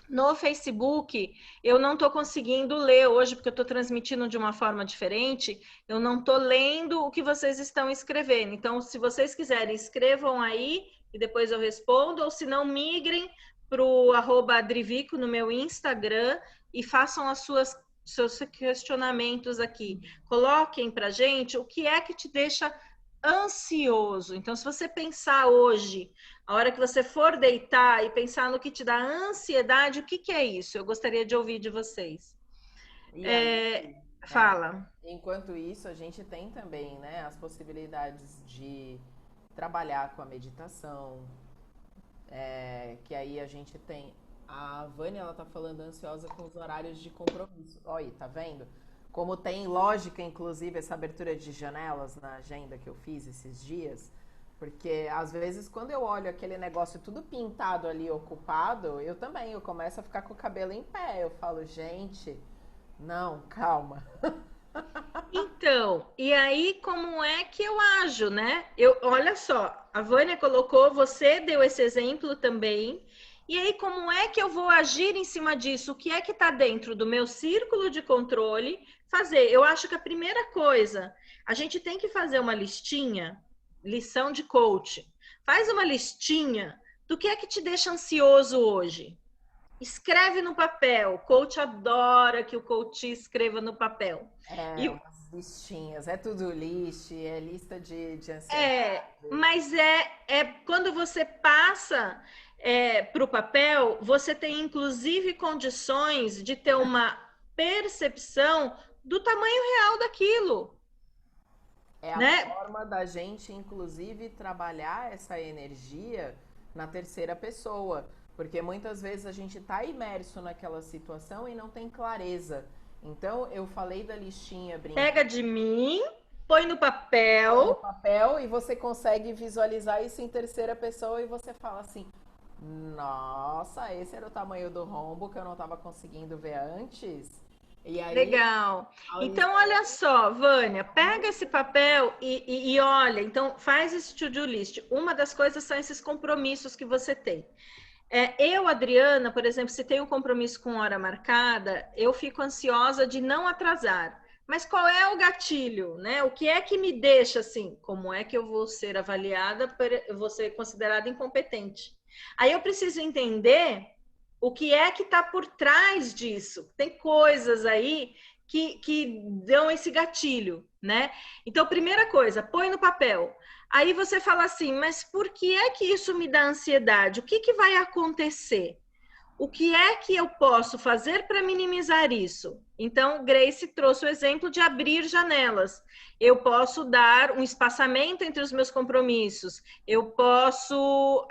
No Facebook, eu não estou conseguindo ler hoje, porque eu estou transmitindo de uma forma diferente. Eu não estou lendo o que vocês estão escrevendo. Então, se vocês quiserem, escrevam aí e depois eu respondo, ou se não, migrem para o @adrivico no meu Instagram e façam seus questionamentos aqui. Coloquem para gente o que é que te deixa ansioso. Então, se você pensar hoje, a hora que você for deitar e pensar no que te dá ansiedade, o que que é isso? Eu gostaria de ouvir de vocês. E aí, Fala. enquanto isso, a gente tem também, né, as possibilidades de trabalhar com a meditação, que aí a gente tem. A Vânia, ela tá falando ansiosa com os horários de compromisso. Olha aí, tá vendo? Como tem lógica, inclusive, essa abertura de janelas na agenda que eu fiz esses dias. Porque, às vezes, quando eu olho aquele negócio tudo pintado ali, ocupado, eu também, eu começo a ficar com o cabelo em pé. Eu falo, gente, não, calma. Então, e aí como é que eu ajo, né? Olha só, a Vânia colocou, você deu esse exemplo também. E aí como é que eu vou agir em cima disso? O que é que está dentro do meu círculo de controle? Fazer. Eu acho que a primeira coisa, a gente tem que fazer uma listinha, lição de coach. Faz uma listinha do que é que te deixa ansioso hoje. Escreve no papel. O coach adora que o coach escreva no papel. É, E umas listinhas, é tudo list, é lista de ansiedade. mas é quando você passa para o papel, você tem inclusive condições de ter uma percepção do tamanho real daquilo, É a né? forma da gente, inclusive, trabalhar essa energia na terceira pessoa. Porque muitas vezes a gente está imerso naquela situação e não tem clareza. Então, eu falei da listinha brincando. Pega de mim, põe no Põe no papel. papel e você consegue visualizar isso em terceira pessoa e você fala assim: nossa, esse era o tamanho do rombo que eu não estava conseguindo ver antes. E aí, Legal. ao Então, iniciar, olha só, Vânia, pega esse papel e olha. Então, faz esse to-do list. Uma das coisas são esses compromissos que você tem. Eu, Adriana, por exemplo, se tenho um compromisso com hora marcada, eu fico ansiosa de não atrasar. Mas qual é o gatilho, né? O que é que me deixa assim? Como é que eu vou ser avaliada, eu vou ser considerada incompetente? Aí eu preciso entender o que é que está por trás disso. Tem coisas aí que dão esse gatilho, né? Então, primeira coisa, põe no papel. Aí você fala assim, mas por que é que isso me dá ansiedade? O que, que vai acontecer? O que é que eu posso fazer para minimizar isso? Então, Grace trouxe o exemplo de abrir janelas. Eu posso dar um espaçamento entre os meus compromissos. Eu posso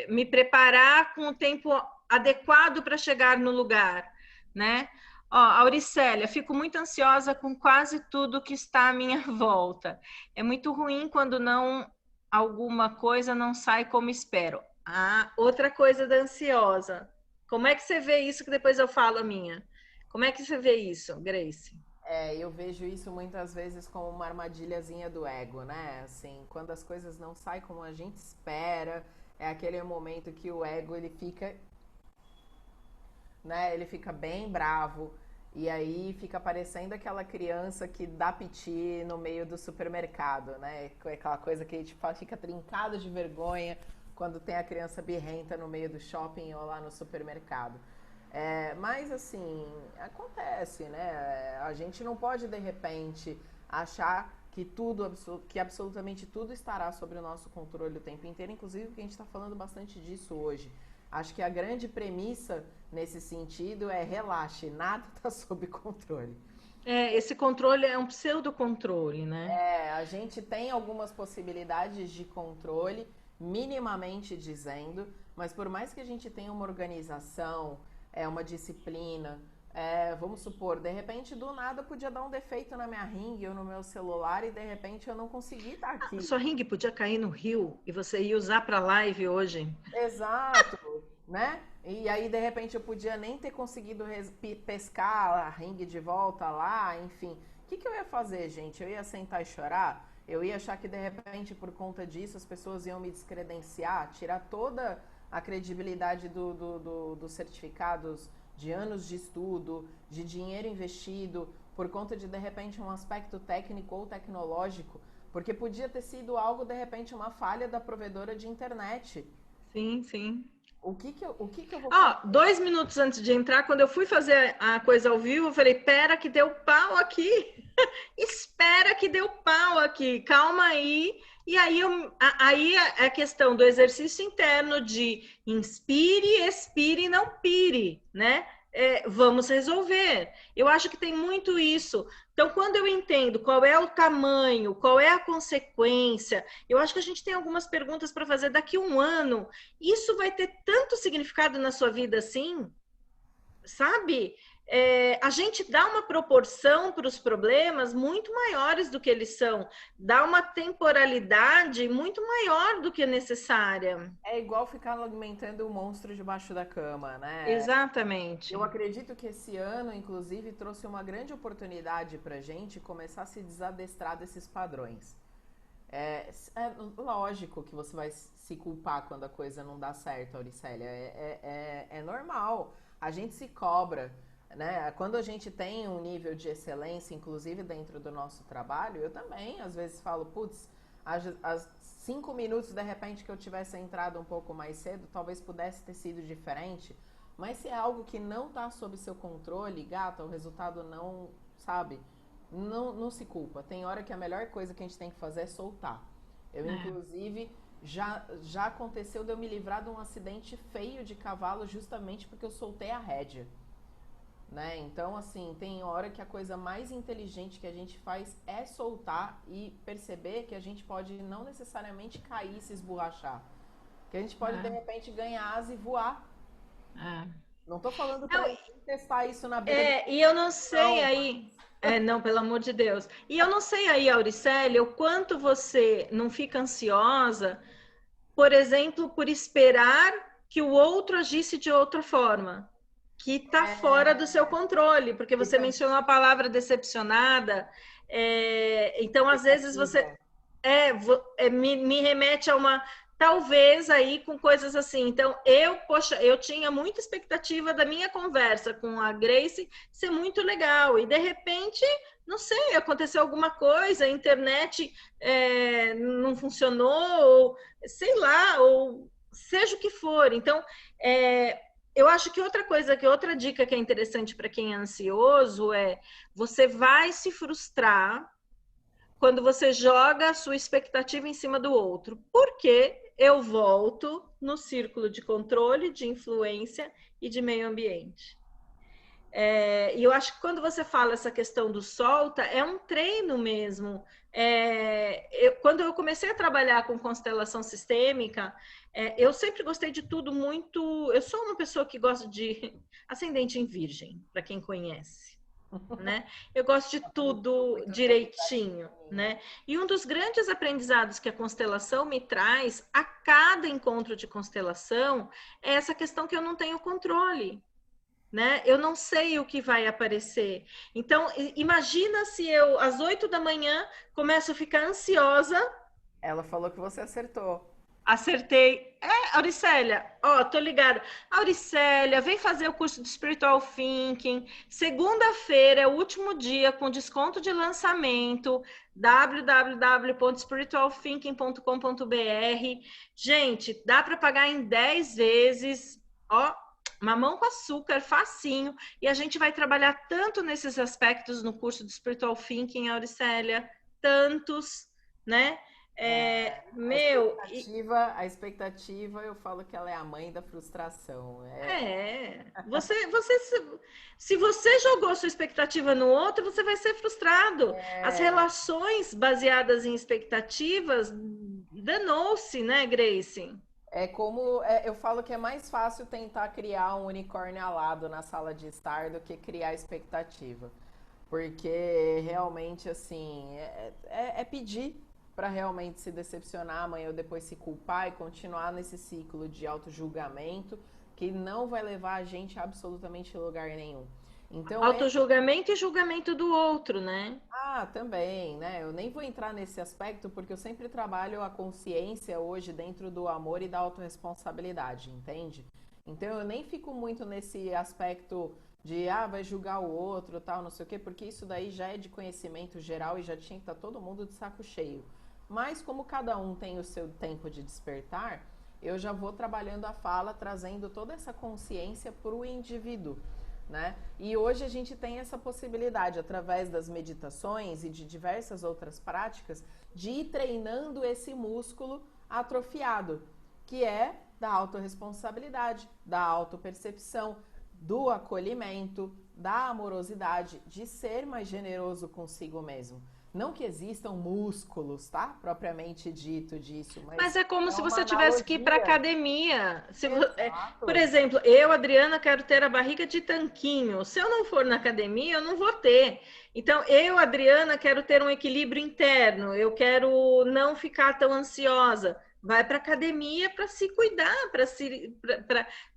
me preparar com o tempo adequado para chegar no lugar, né? Ó, Auricélia, fico muito ansiosa com quase tudo que está à minha volta. É muito ruim quando não alguma coisa não sai como espero. Ah, outra coisa da ansiosa. Como é que você vê isso que depois eu falo a minha? Como é que você vê isso, Grace? eu vejo isso muitas vezes como uma armadilhazinha do ego, né? Assim, quando as coisas não saem como a gente espera, é aquele momento que o ego ele fica, né? Ele fica bem bravo e aí fica parecendo aquela criança que dá piti no meio do supermercado, né? Aquela coisa que a gente fica trincado de vergonha quando tem a criança birrenta no meio do shopping ou lá no supermercado. Mas assim, acontece, né? A gente não pode de repente achar que que absolutamente tudo estará sobre o nosso controle o tempo inteiro, inclusive porque a gente está falando bastante disso hoje. Acho que a grande premissa nesse sentido é relaxe, nada está sob controle. Esse controle é um pseudo-controle, né? A gente tem algumas possibilidades de controle, minimamente dizendo, mas por mais que a gente tenha uma organização, uma disciplina, vamos supor, de repente do nada podia dar um defeito na minha ring ou no meu celular e de repente eu não consegui estar aqui. Sua ring podia cair no rio e você ia usar para live hoje. Exato, né? E aí de repente eu podia nem ter conseguido pescar a ring de volta lá, enfim. O que eu ia fazer, gente? Eu ia sentar e chorar? Eu ia achar que de repente por conta disso as pessoas iam me descredenciar, tirar toda a credibilidade dos certificados de anos de estudo, de dinheiro investido, por conta de repente um aspecto técnico ou tecnológico, porque podia ter sido algo de repente uma falha da provedora de internet, Sim, sim. O que que eu vou fazer? Ó, 2 minutos antes de entrar, quando eu fui fazer a coisa ao vivo, eu falei, pera que deu pau aqui. Espera que deu pau aqui, calma aí. E aí, aí é a questão do exercício interno de inspire, expire e não pire, né? Vamos resolver. Eu acho que tem muito isso. Então, quando eu entendo qual é o tamanho, qual é a consequência, eu acho que a gente tem algumas perguntas para fazer daqui a um ano. Isso vai ter tanto significado na sua vida assim, sabe? A gente dá uma proporção para os problemas muito maiores do que eles são, dá uma temporalidade muito maior do que necessária. É igual ficar alimentando o monstro debaixo da cama, né? Eu Exatamente. acredito que esse ano, inclusive, trouxe uma grande oportunidade pra gente começar a se desadestrar desses padrões. É lógico que você vai se culpar quando a coisa não dá certo, Auricélia. É normal. A gente se cobra, né? Quando a gente tem um nível de excelência, inclusive dentro do nosso trabalho, eu também às vezes falo, putz, as 5 minutos de repente que eu tivesse entrado um pouco mais cedo, talvez pudesse ter sido diferente. Mas se é algo que não está sob seu controle, gata, o resultado não, sabe? Não se culpa. Tem hora que a melhor coisa que a gente tem que fazer é soltar. Eu, É, inclusive, já aconteceu de eu me livrar de um acidente feio de cavalo justamente porque eu soltei a rédea, né? Então, assim, tem hora que a coisa mais inteligente que a gente faz é soltar e perceber que a gente pode não necessariamente cair e se esborrachar. Que a gente pode, de é, repente, ganhar asa e voar. é. Não tô falando Não, pra ninguém testar isso na beira do e eu não sei não, aí. Não, pelo amor de Deus. E eu não sei aí, Auricélia, o quanto você não fica ansiosa, por exemplo, por esperar que o outro agisse de outra forma, que está fora do seu controle, porque você fica mencionou a palavra decepcionada. Então, às vezes, você expectativa. me remete a uma. Talvez aí com coisas assim. Então, poxa, eu tinha muita expectativa da minha conversa com a Grace ser muito legal. E de repente, não sei, aconteceu alguma coisa, a internet não funcionou, ou sei lá, ou seja o que for. Então, eu acho que outra dica que é interessante para quem é ansioso é você vai se frustrar quando você joga a sua expectativa em cima do outro. Porque eu volto no círculo de controle, de influência e de meio ambiente. E eu acho que quando você fala essa questão do solta, é um treino mesmo. Quando eu comecei a trabalhar com constelação sistêmica, eu sempre gostei de tudo muito. Eu sou uma pessoa que gosta de ascendente em virgem, para quem conhece. Né? Eu gosto de Tudo tudo muito direitinho, certinho. né? E um dos grandes aprendizados que a constelação me traz a cada encontro de constelação é essa questão que eu não tenho controle, né? Eu não sei o que vai aparecer. Então, imagina se eu, às 8 da manhã, começo a ficar ansiosa. Ela falou que você acertou. Acertei. Auricélia, ó, tô ligada. Auricélia, vem fazer o curso de Spiritual Thinking. Segunda-feira é o último dia com desconto de lançamento. www.spiritualthinking.com.br. Gente, dá para pagar em 10 vezes. Ó, mamão com açúcar, facinho. E a gente vai trabalhar tanto nesses aspectos no curso de Spiritual Thinking, Auricélia, tantos, né? A Meu, expectativa, eu falo que ela é a mãe da frustração. se você jogou sua expectativa no outro, você vai ser frustrado. As relações baseadas em expectativas danou-se, né, Grace? Eu falo que é mais fácil tentar criar um unicórnio alado na sala de estar do que criar expectativa. Porque realmente, assim, é pedir para realmente se decepcionar amanhã ou depois se culpar e continuar nesse ciclo de auto-julgamento que não vai levar a gente absolutamente a lugar nenhum. Então, Autojulgamento e julgamento do outro, né? também, né? Eu nem vou entrar nesse aspecto porque eu sempre trabalho a consciência hoje dentro do amor e da autorresponsabilidade, entende? Então eu nem fico muito nesse aspecto de vai julgar o outro, tal, não sei o quê, porque isso daí já é de conhecimento geral e já tinha que estar todo mundo de saco cheio. Mas como cada um tem o seu tempo de despertar, eu já vou trabalhando a fala, trazendo toda essa consciência para o indivíduo, né? E hoje a gente tem essa possibilidade, através das meditações e de diversas outras práticas, de ir treinando esse músculo atrofiado, que é da autorresponsabilidade, da autopercepção, do acolhimento, da amorosidade, de ser mais generoso consigo mesmo. Não que existam músculos, tá? Propriamente dito disso, Mas mas é como é se uma você tivesse que ir para analogia. academia. Por Exato. exemplo, eu, Adriana, quero ter a barriga de tanquinho. Se eu não for na academia, eu não vou ter. Então, eu, Adriana, quero ter um equilíbrio interno. Eu quero não ficar tão ansiosa. Vai para academia para se cuidar,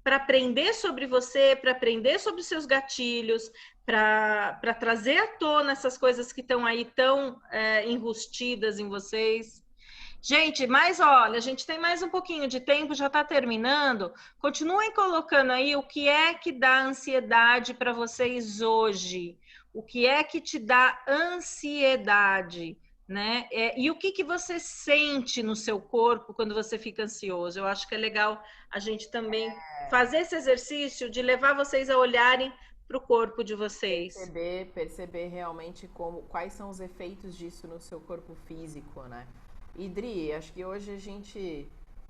para aprender sobre você, para aprender sobre os seus gatilhos, para trazer à tona essas coisas que estão aí tão enrustidas em vocês. Gente, mas olha, a gente tem mais um pouquinho de tempo, já está terminando. Continuem colocando aí o que é que dá ansiedade para vocês hoje. O que é que te dá ansiedade, né? E o que que você sente no seu corpo quando você fica ansioso? Eu acho que é legal a gente também fazer esse exercício de levar vocês a olharem para o corpo de vocês. Perceber realmente quais são os efeitos disso no seu corpo físico, né? E Dri, acho que hoje a gente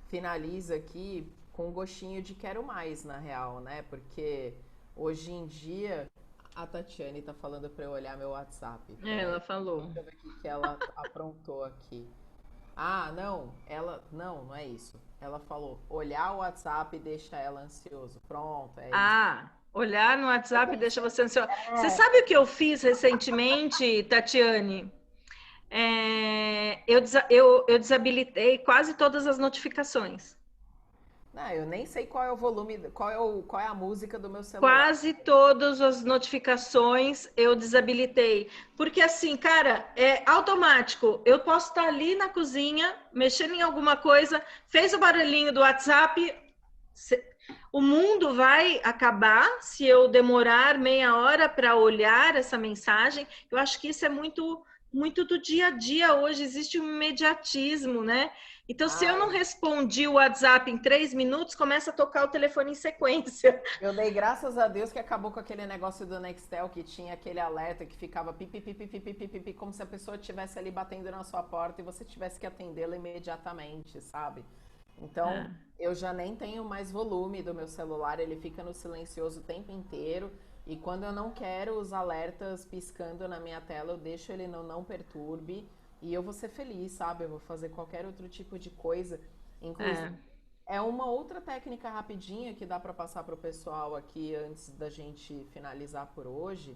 finaliza aqui com um gostinho de quero mais, na real, né? Porque hoje em dia a Tatiane tá falando para eu olhar meu WhatsApp. Ela Peraí, falou. deixa eu ver o que que ela aprontou aqui. Ah, não, não é isso. Ela falou, olhar o WhatsApp deixa ela ansioso. Pronto, é isso. Ah, olhar no Eu WhatsApp deixa pensei, você ansiosa. Você é, sabe o que eu fiz recentemente, Tatiane? Eu desabilitei quase todas as notificações. não, eu nem sei qual é o volume, qual é a música do meu celular. Quase todas as notificações eu desabilitei. Porque assim, cara, é automático. Eu posso estar ali na cozinha, mexendo em alguma coisa, fez o barulhinho do WhatsApp, o mundo vai acabar se eu demorar meia hora para olhar essa mensagem. Eu acho que isso é muito do dia a dia hoje, existe um imediatismo, né? Então, se eu não Ai, respondi o WhatsApp em 3 minutos, começa a tocar o telefone em sequência. eu dei graças a Deus que acabou com aquele negócio do Nextel que tinha aquele alerta que ficava pipi, pipi, pipi, pipi, pipi, como se a pessoa estivesse ali batendo na sua porta e você tivesse que atendê-la imediatamente, sabe? Então, É. eu já nem tenho mais volume do meu celular, ele fica no silencioso o tempo inteiro. E quando eu não quero os alertas piscando na minha tela, eu deixo ele no não perturbe e eu vou ser feliz, sabe? Eu vou fazer qualquer outro tipo de coisa. Inclusive, É. é uma outra técnica rapidinha que dá para passar para o pessoal aqui antes da gente finalizar por hoje.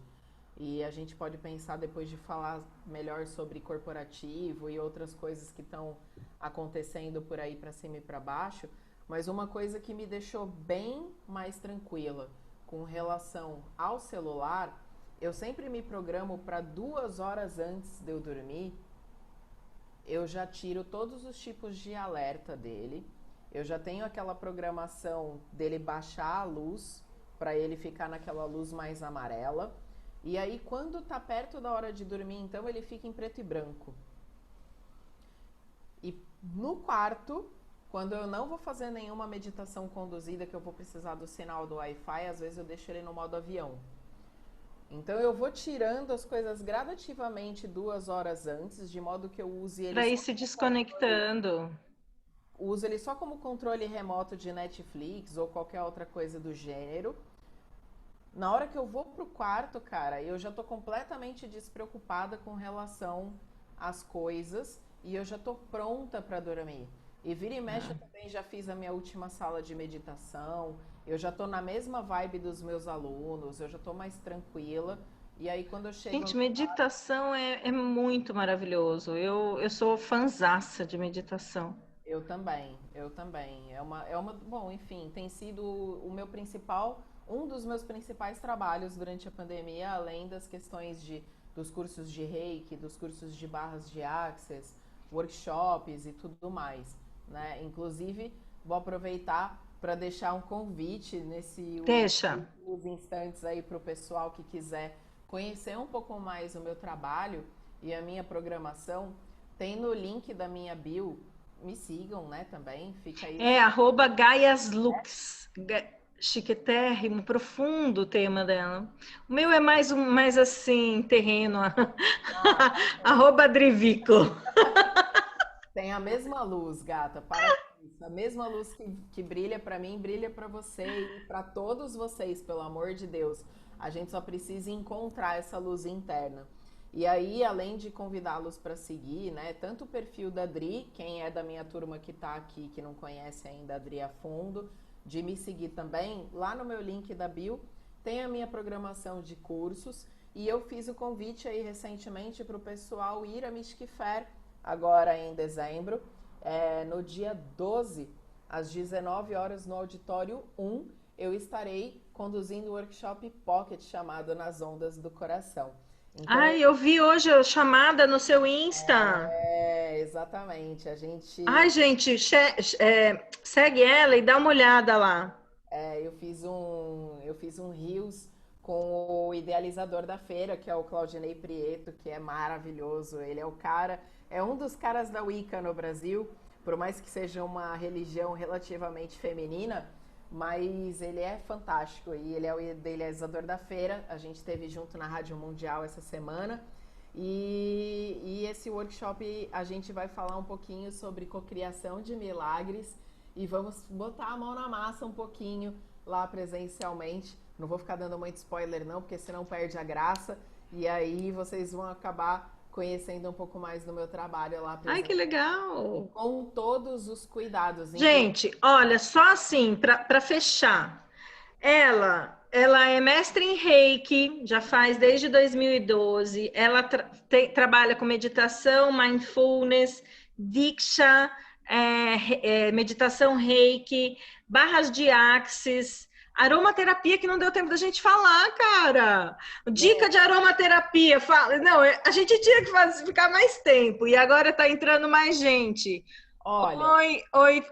E a gente pode pensar depois de falar melhor sobre corporativo e outras coisas que estão acontecendo por aí para cima e para baixo. Mas uma coisa que me deixou bem mais tranquila com relação ao celular, eu sempre me programo para 2 horas antes de eu dormir, eu já tiro todos os tipos de alerta dele. Eu já tenho aquela programação dele baixar a luz para ele ficar naquela luz mais amarela. E aí, quando tá perto da hora de dormir, então ele fica em preto e branco. E no quarto, quando eu não vou fazer nenhuma meditação conduzida, que eu vou precisar do sinal do Wi-Fi, às vezes eu deixo ele no modo avião. Então eu vou tirando as coisas gradativamente 2 horas antes, de modo que eu use ele Para ir só se como controle, desconectando. uso ele só como controle remoto de Netflix ou qualquer outra coisa do gênero. Na hora que eu vou pro quarto, cara, eu já tô completamente despreocupada com relação às coisas e eu já tô pronta para dormir. E vira e mexe, eu também já fiz a minha última sala de meditação, eu já tô na mesma vibe dos meus alunos, eu já tô mais tranquila. E aí, quando eu chego Gente, no. meditação é muito maravilhoso. Eu sou fanzaça de meditação. Eu também, eu também. Bom, enfim, tem sido um dos meus principais trabalhos durante a pandemia, além das questões dos cursos de Reiki, dos cursos de barras de Access, workshops e tudo mais, né? Inclusive, vou aproveitar para deixar um convite nesses Deixa. últimos instantes aí para o pessoal que quiser conhecer um pouco mais o meu trabalho e a minha programação. Tem no link da minha bio me sigam, né, também. Fica aí. É @GaiasLux. Chiquetérrimo, profundo o tema dela. O meu é mais assim, terreno. Ah, @Drivico. tem a mesma luz, gata. Para com isso. A mesma luz que brilha para mim, brilha para você e para todos vocês, pelo amor de Deus. A gente só precisa encontrar essa luz interna. E aí, além de convidá-los para seguir, né, tanto o perfil da Dri, quem é da minha turma que está aqui, que não conhece ainda a Dri a fundo, de me seguir também, lá no meu link da bio, tem a minha programação de cursos e eu fiz o convite aí recentemente para o pessoal ir a Mystic Fair agora em dezembro, no dia 12, às 19 horas, no Auditório 1, eu estarei conduzindo o workshop Pocket chamado Nas Ondas do Coração. Então, Ai, eu vi hoje a chamada no seu Insta. exatamente, a Ai, gente, gente, segue ela e dá uma olhada lá. eu fiz um Reels com o idealizador da feira, que é o Claudinei Prieto, que é maravilhoso. Ele é o cara, é um dos caras da Wicca no Brasil, por mais que seja uma religião relativamente feminina, mas ele é fantástico e ele é o idealizador da feira. A gente esteve junto na Rádio Mundial essa semana. E esse workshop a gente vai falar um pouquinho sobre cocriação de milagres e vamos botar a mão na massa um pouquinho lá presencialmente. Não vou ficar dando muito spoiler não, porque senão perde a graça. E aí vocês vão acabar conhecendo um pouco mais do meu trabalho lá Ai, que presencialmente. E legal. com todos os cuidados, inclusive. Gente, olha, só assim, para fechar. Ela é mestre em Reiki, já faz desde 2012. Ela trabalha com meditação, mindfulness, Diksha, meditação Reiki, barras de Axis, aromaterapia que não deu tempo da gente falar, cara. Dica de aromaterapia, fala. Não, a gente tinha que ficar mais tempo e agora tá entrando mais gente. Olha,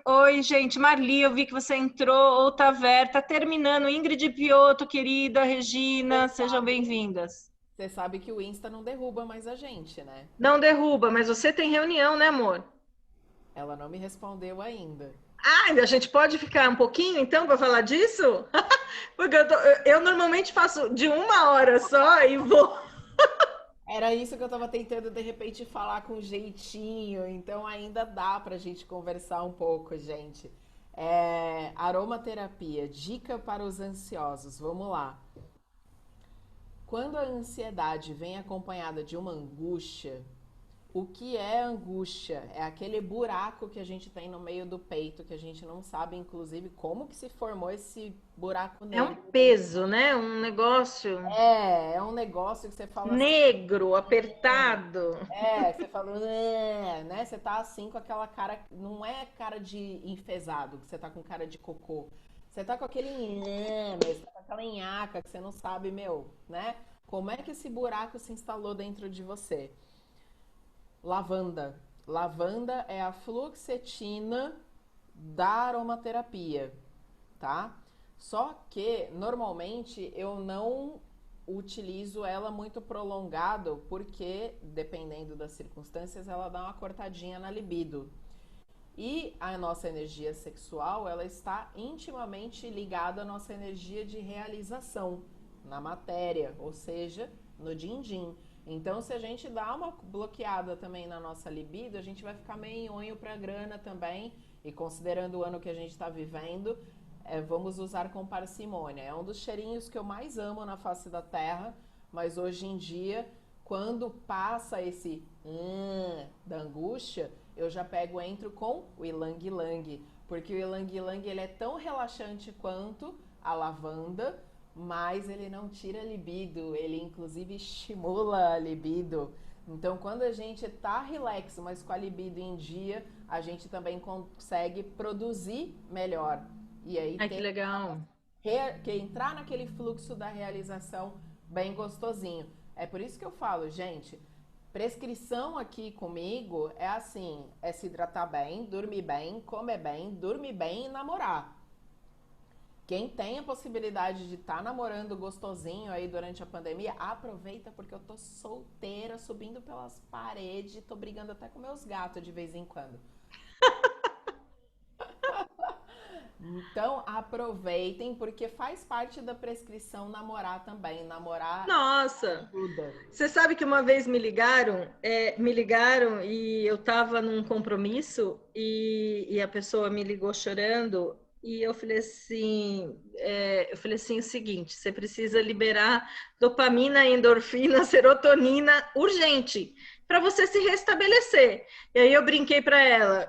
Oi, gente. Marli, eu vi que você entrou, ou tá Ver, tá terminando. Ingrid Piotto, querida, você Regina, sejam sabe, bem-vindas. você sabe que o Insta não derruba mais a gente, né? Não derruba, mas você tem reunião, né, amor? Ela não me respondeu ainda. Ah, a gente pode ficar um pouquinho, então, para falar disso? Porque eu normalmente faço de 1 hora só e vou. Era isso que eu tava tentando de repente falar com jeitinho, então ainda dá pra gente conversar um pouco, gente. Aromaterapia, dica para os ansiosos. Vamos lá. Quando a ansiedade vem acompanhada de uma angústia, o que é angústia? É aquele buraco que a gente tem no meio do peito, que a gente não sabe, inclusive, como que se formou esse buraco É um negro dentro. peso, né? Um negócio É um negócio que você fala assim. negro, apertado. Você falou, né? Você tá assim com aquela cara, não é cara de enfesado, que você tá com cara de cocô. Você tá com aquele mesmo, tá com aquela nhaca que você não sabe, meu, né? Como é que esse buraco se instalou dentro de você? Lavanda. Lavanda é a fluoxetina da aromaterapia, tá? Só que normalmente eu não utilizo ela muito prolongado porque, dependendo das circunstâncias, ela dá uma cortadinha na libido. E a nossa energia sexual, ela está intimamente ligada à nossa energia de realização na matéria, ou seja, no din-din. Então, se a gente dá uma bloqueada também na nossa libido, a gente vai ficar meio nhonho pra grana também. E considerando o ano que a gente está vivendo, vamos usar com parcimônia. É um dos cheirinhos que eu mais amo na face da terra, mas hoje em dia, quando passa esse da angústia, eu já pego, entro com o ilang ilang, porque o ilang ilang ele é tão relaxante quanto a lavanda, mas ele não tira a libido, ele inclusive estimula a libido. Então, quando a gente tá relax, mas com a libido em dia, a gente também consegue produzir melhor. E aí Ai, que legal. que entrar naquele fluxo da realização bem gostosinho. É por isso que eu falo, gente, prescrição aqui comigo é assim, é se hidratar bem, dormir bem, comer bem, dormir bem e namorar. Quem tem a possibilidade de estar namorando gostosinho aí durante a pandemia, aproveita porque eu tô solteira, subindo pelas paredes, tô brigando até com meus gatos de vez em quando. Então, aproveitem, porque faz parte da prescrição namorar também. Namorar Nossa, ajuda. você sabe que uma vez me ligaram e eu estava num compromisso e a pessoa me ligou chorando e eu falei assim o seguinte, você precisa liberar dopamina, endorfina, serotonina urgente para você se restabelecer. E aí eu brinquei para ela,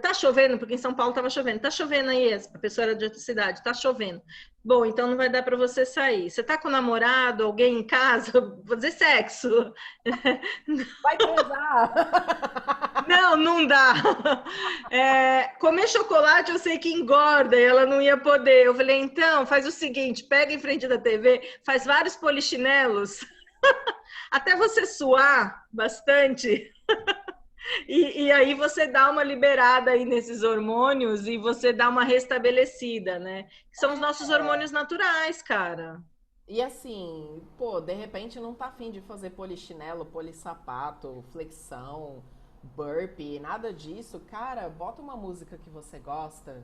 tá chovendo, porque em São Paulo estava chovendo, tá chovendo aí, a pessoa era de outra cidade, tá chovendo. Bom, então não vai dar para você sair. Você tá com um namorado, alguém em casa, fazer sexo? Vai transar! Não, não dá. Comer chocolate eu sei que engorda e ela não ia poder. Eu falei, então, faz o seguinte, pega em frente da TV, faz vários polichinelos, até você suar bastante, e aí você dá uma liberada aí nesses hormônios e você dá uma restabelecida, né? Que são os nossos hormônios naturais, cara. E assim, pô, de repente não tá afim de fazer polichinelo, polissapato, flexão, burpee, nada disso. Cara, bota uma música que você gosta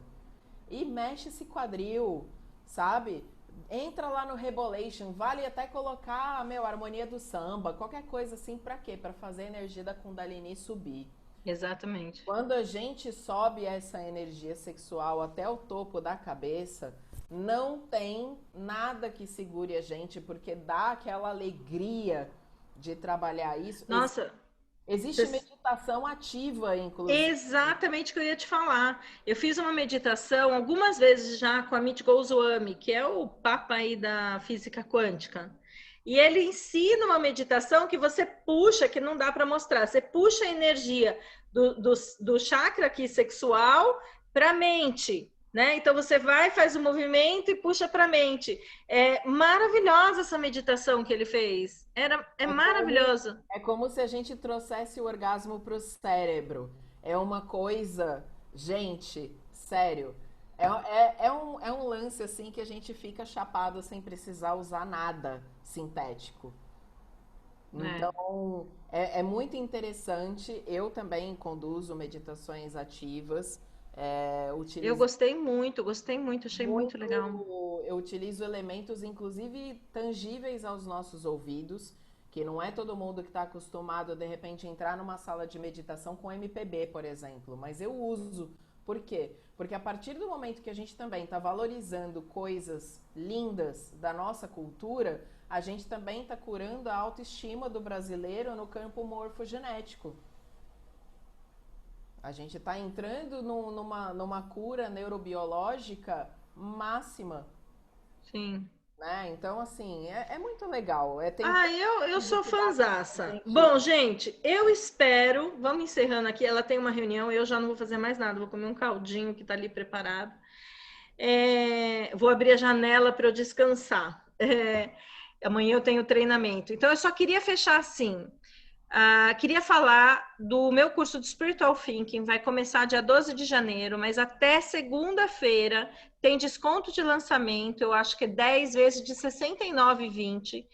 e mexe esse quadril, sabe? Entra lá no Rebolation, vale até colocar, meu, a harmonia do samba, qualquer coisa assim, pra quê? Pra fazer a energia da Kundalini subir. Exatamente. Quando a gente sobe essa energia sexual até o topo da cabeça, não tem nada que segure a gente, porque dá aquela alegria de trabalhar isso. Nossa, Existe você meditação ativa, inclusive. exatamente o que eu ia te falar. Eu fiz uma meditação algumas vezes já com Amit Goswami, que é o papa aí da física quântica. E ele ensina uma meditação que você puxa, que não dá para mostrar, você puxa a energia do chakra aqui sexual para a mente. Né? Então você vai, faz o movimento e puxa para a mente. É maravilhosa essa meditação que ele fez. É É como, maravilhoso. é como se a gente trouxesse o orgasmo pro cérebro. É uma coisa, gente, sério. É um lance assim que a gente fica chapado sem precisar usar nada sintético. É. Então, é muito interessante. Eu também conduzo meditações ativas. Eu Utilizo gostei muito, achei muito legal. eu utilizo elementos, inclusive tangíveis aos nossos ouvidos, que não é todo mundo que está acostumado, de repente, entrar numa sala de meditação com MPB, por exemplo, mas eu uso. Por quê? Porque a partir do momento que a gente também está valorizando coisas lindas da nossa cultura, a gente também está curando a autoestima do brasileiro no campo morfogenético. A gente está entrando numa cura neurobiológica máxima, Sim. né? Então, assim, é muito legal. Tem Ah, tanta eu coisa sou que dá pra fãzaça. gente. Bom, gente, eu espero. Vamos encerrando aqui. Ela tem uma reunião, eu já não vou fazer mais nada, vou comer um caldinho que está ali preparado. Vou abrir a janela para eu descansar. Amanhã eu tenho treinamento. Então, eu só queria fechar assim. Queria falar do meu curso de Spiritual Thinking, vai começar dia 12 de janeiro, mas até segunda-feira tem desconto de lançamento, eu acho que é 10 vezes de R$ 69,20.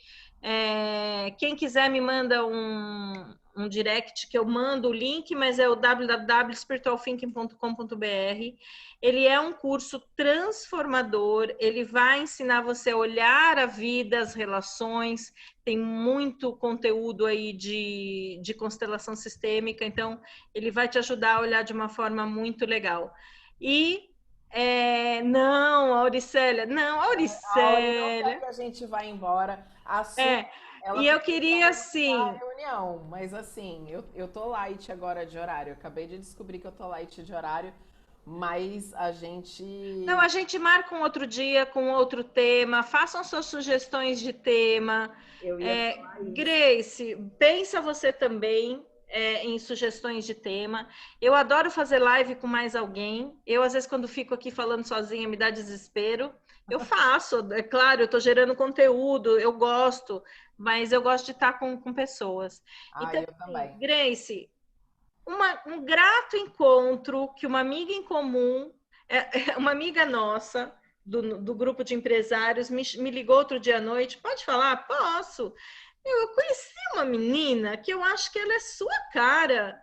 Quem quiser me manda um direct que eu mando o link, mas é o www.spiritualthinking.com.br. Ele é um curso transformador, ele vai ensinar você a olhar a vida, as relações, tem muito conteúdo aí de constelação sistêmica, então ele vai te ajudar a olhar de uma forma muito legal. E não, A Auri não quer Auricélia, que a gente vá embora. A Su, é, ela e eu precisa queria muito da assim, reunião. Mas, assim, eu tô light agora de horário. Eu acabei de descobrir que eu tô light de horário. Mas a não, gente. a gente marca um outro dia com outro tema, façam suas sugestões de tema. Eu ia falar isso. Grace, pensa você também em sugestões de tema. Eu adoro fazer live com mais alguém. Eu, às vezes, quando fico aqui falando sozinha, me dá desespero. Eu faço, é claro, eu estou gerando conteúdo, eu gosto, mas eu gosto de estar com pessoas. Ah, Então, eu assim, também. Grace, um grato encontro que uma amiga em comum, uma amiga nossa, do grupo de empresários, me ligou outro dia à noite. Pode falar? Posso. Eu conheci uma menina que eu acho que ela é sua cara.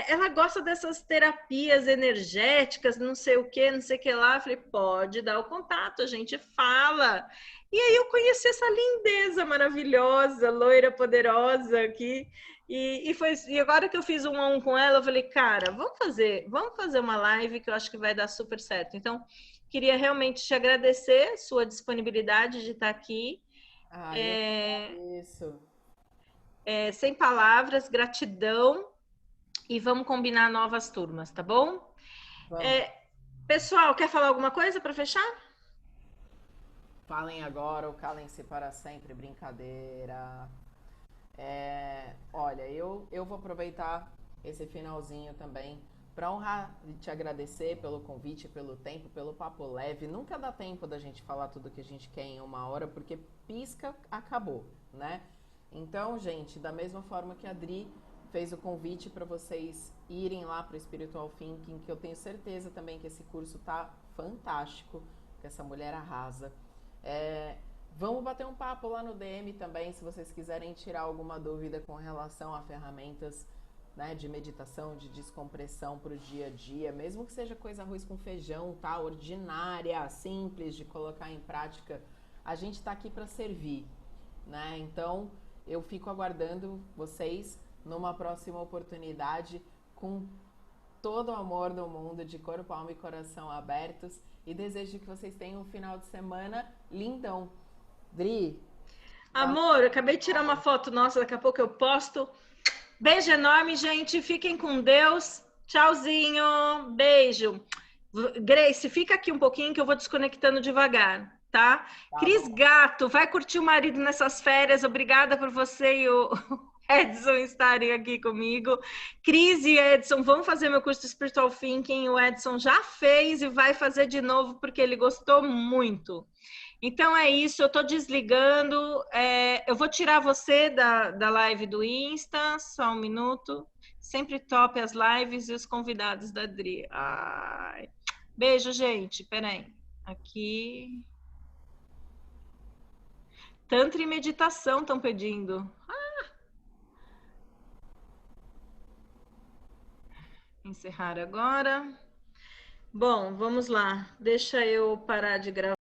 ela gosta dessas terapias energéticas, não sei o que, não sei o que lá. Eu falei, pode dar o contato, a gente fala. E aí eu conheci essa lindeza maravilhosa, loira, poderosa aqui. E agora que eu fiz um a um com ela, eu falei, cara, vamos fazer uma live que eu acho que vai dar super certo. Então, queria realmente te agradecer sua disponibilidade de estar aqui. Ah, eu que agradeço. Sem palavras, gratidão. E vamos combinar novas turmas, tá bom? Vamos. Pessoal, quer falar alguma coisa para fechar? Falem agora ou calem-se para sempre, brincadeira. Olha, eu vou aproveitar esse finalzinho também para honrar e te agradecer pelo convite, pelo tempo, pelo papo leve. Nunca dá tempo da gente falar tudo que a gente quer em uma hora, porque pisca, acabou, né? Então, gente, da mesma forma que a Adri fez o convite para vocês irem lá para o Spiritual Thinking, que eu tenho certeza também que esse curso tá fantástico, que essa mulher arrasa. Vamos bater um papo lá no DM também, se vocês quiserem tirar alguma dúvida com relação a ferramentas, né, de meditação, de descompressão para o dia a dia, mesmo que seja coisa arroz com feijão, tá? Ordinária, simples de colocar em prática. A gente está aqui para servir, né? Então, eu fico aguardando vocês numa próxima oportunidade com todo o amor do mundo, de corpo, alma e coração abertos, e desejo que vocês tenham um final de semana lindão. Dri, valeu. Amor, eu acabei de tirar uma foto nossa, daqui a pouco eu posto. Beijo enorme, gente. Fiquem com Deus. Tchauzinho. Beijo. Grace, fica aqui um pouquinho que eu vou desconectando devagar, tá? Tá Cris bom. Gato, vai curtir o marido nessas férias. Obrigada por você e o Edson estarem aqui comigo. Cris e Edson vão fazer meu curso de Spiritual Thinking. O Edson já fez e vai fazer de novo porque ele gostou muito. Então é isso, eu estou desligando. Eu vou tirar você da live do Insta, só um minuto. Sempre top as lives e os convidados da Adri. Ai. Beijo, gente. Peraí. Aqui. Tantra e meditação estão pedindo. Encerrar agora. Bom, vamos lá. Deixa eu parar de gravar.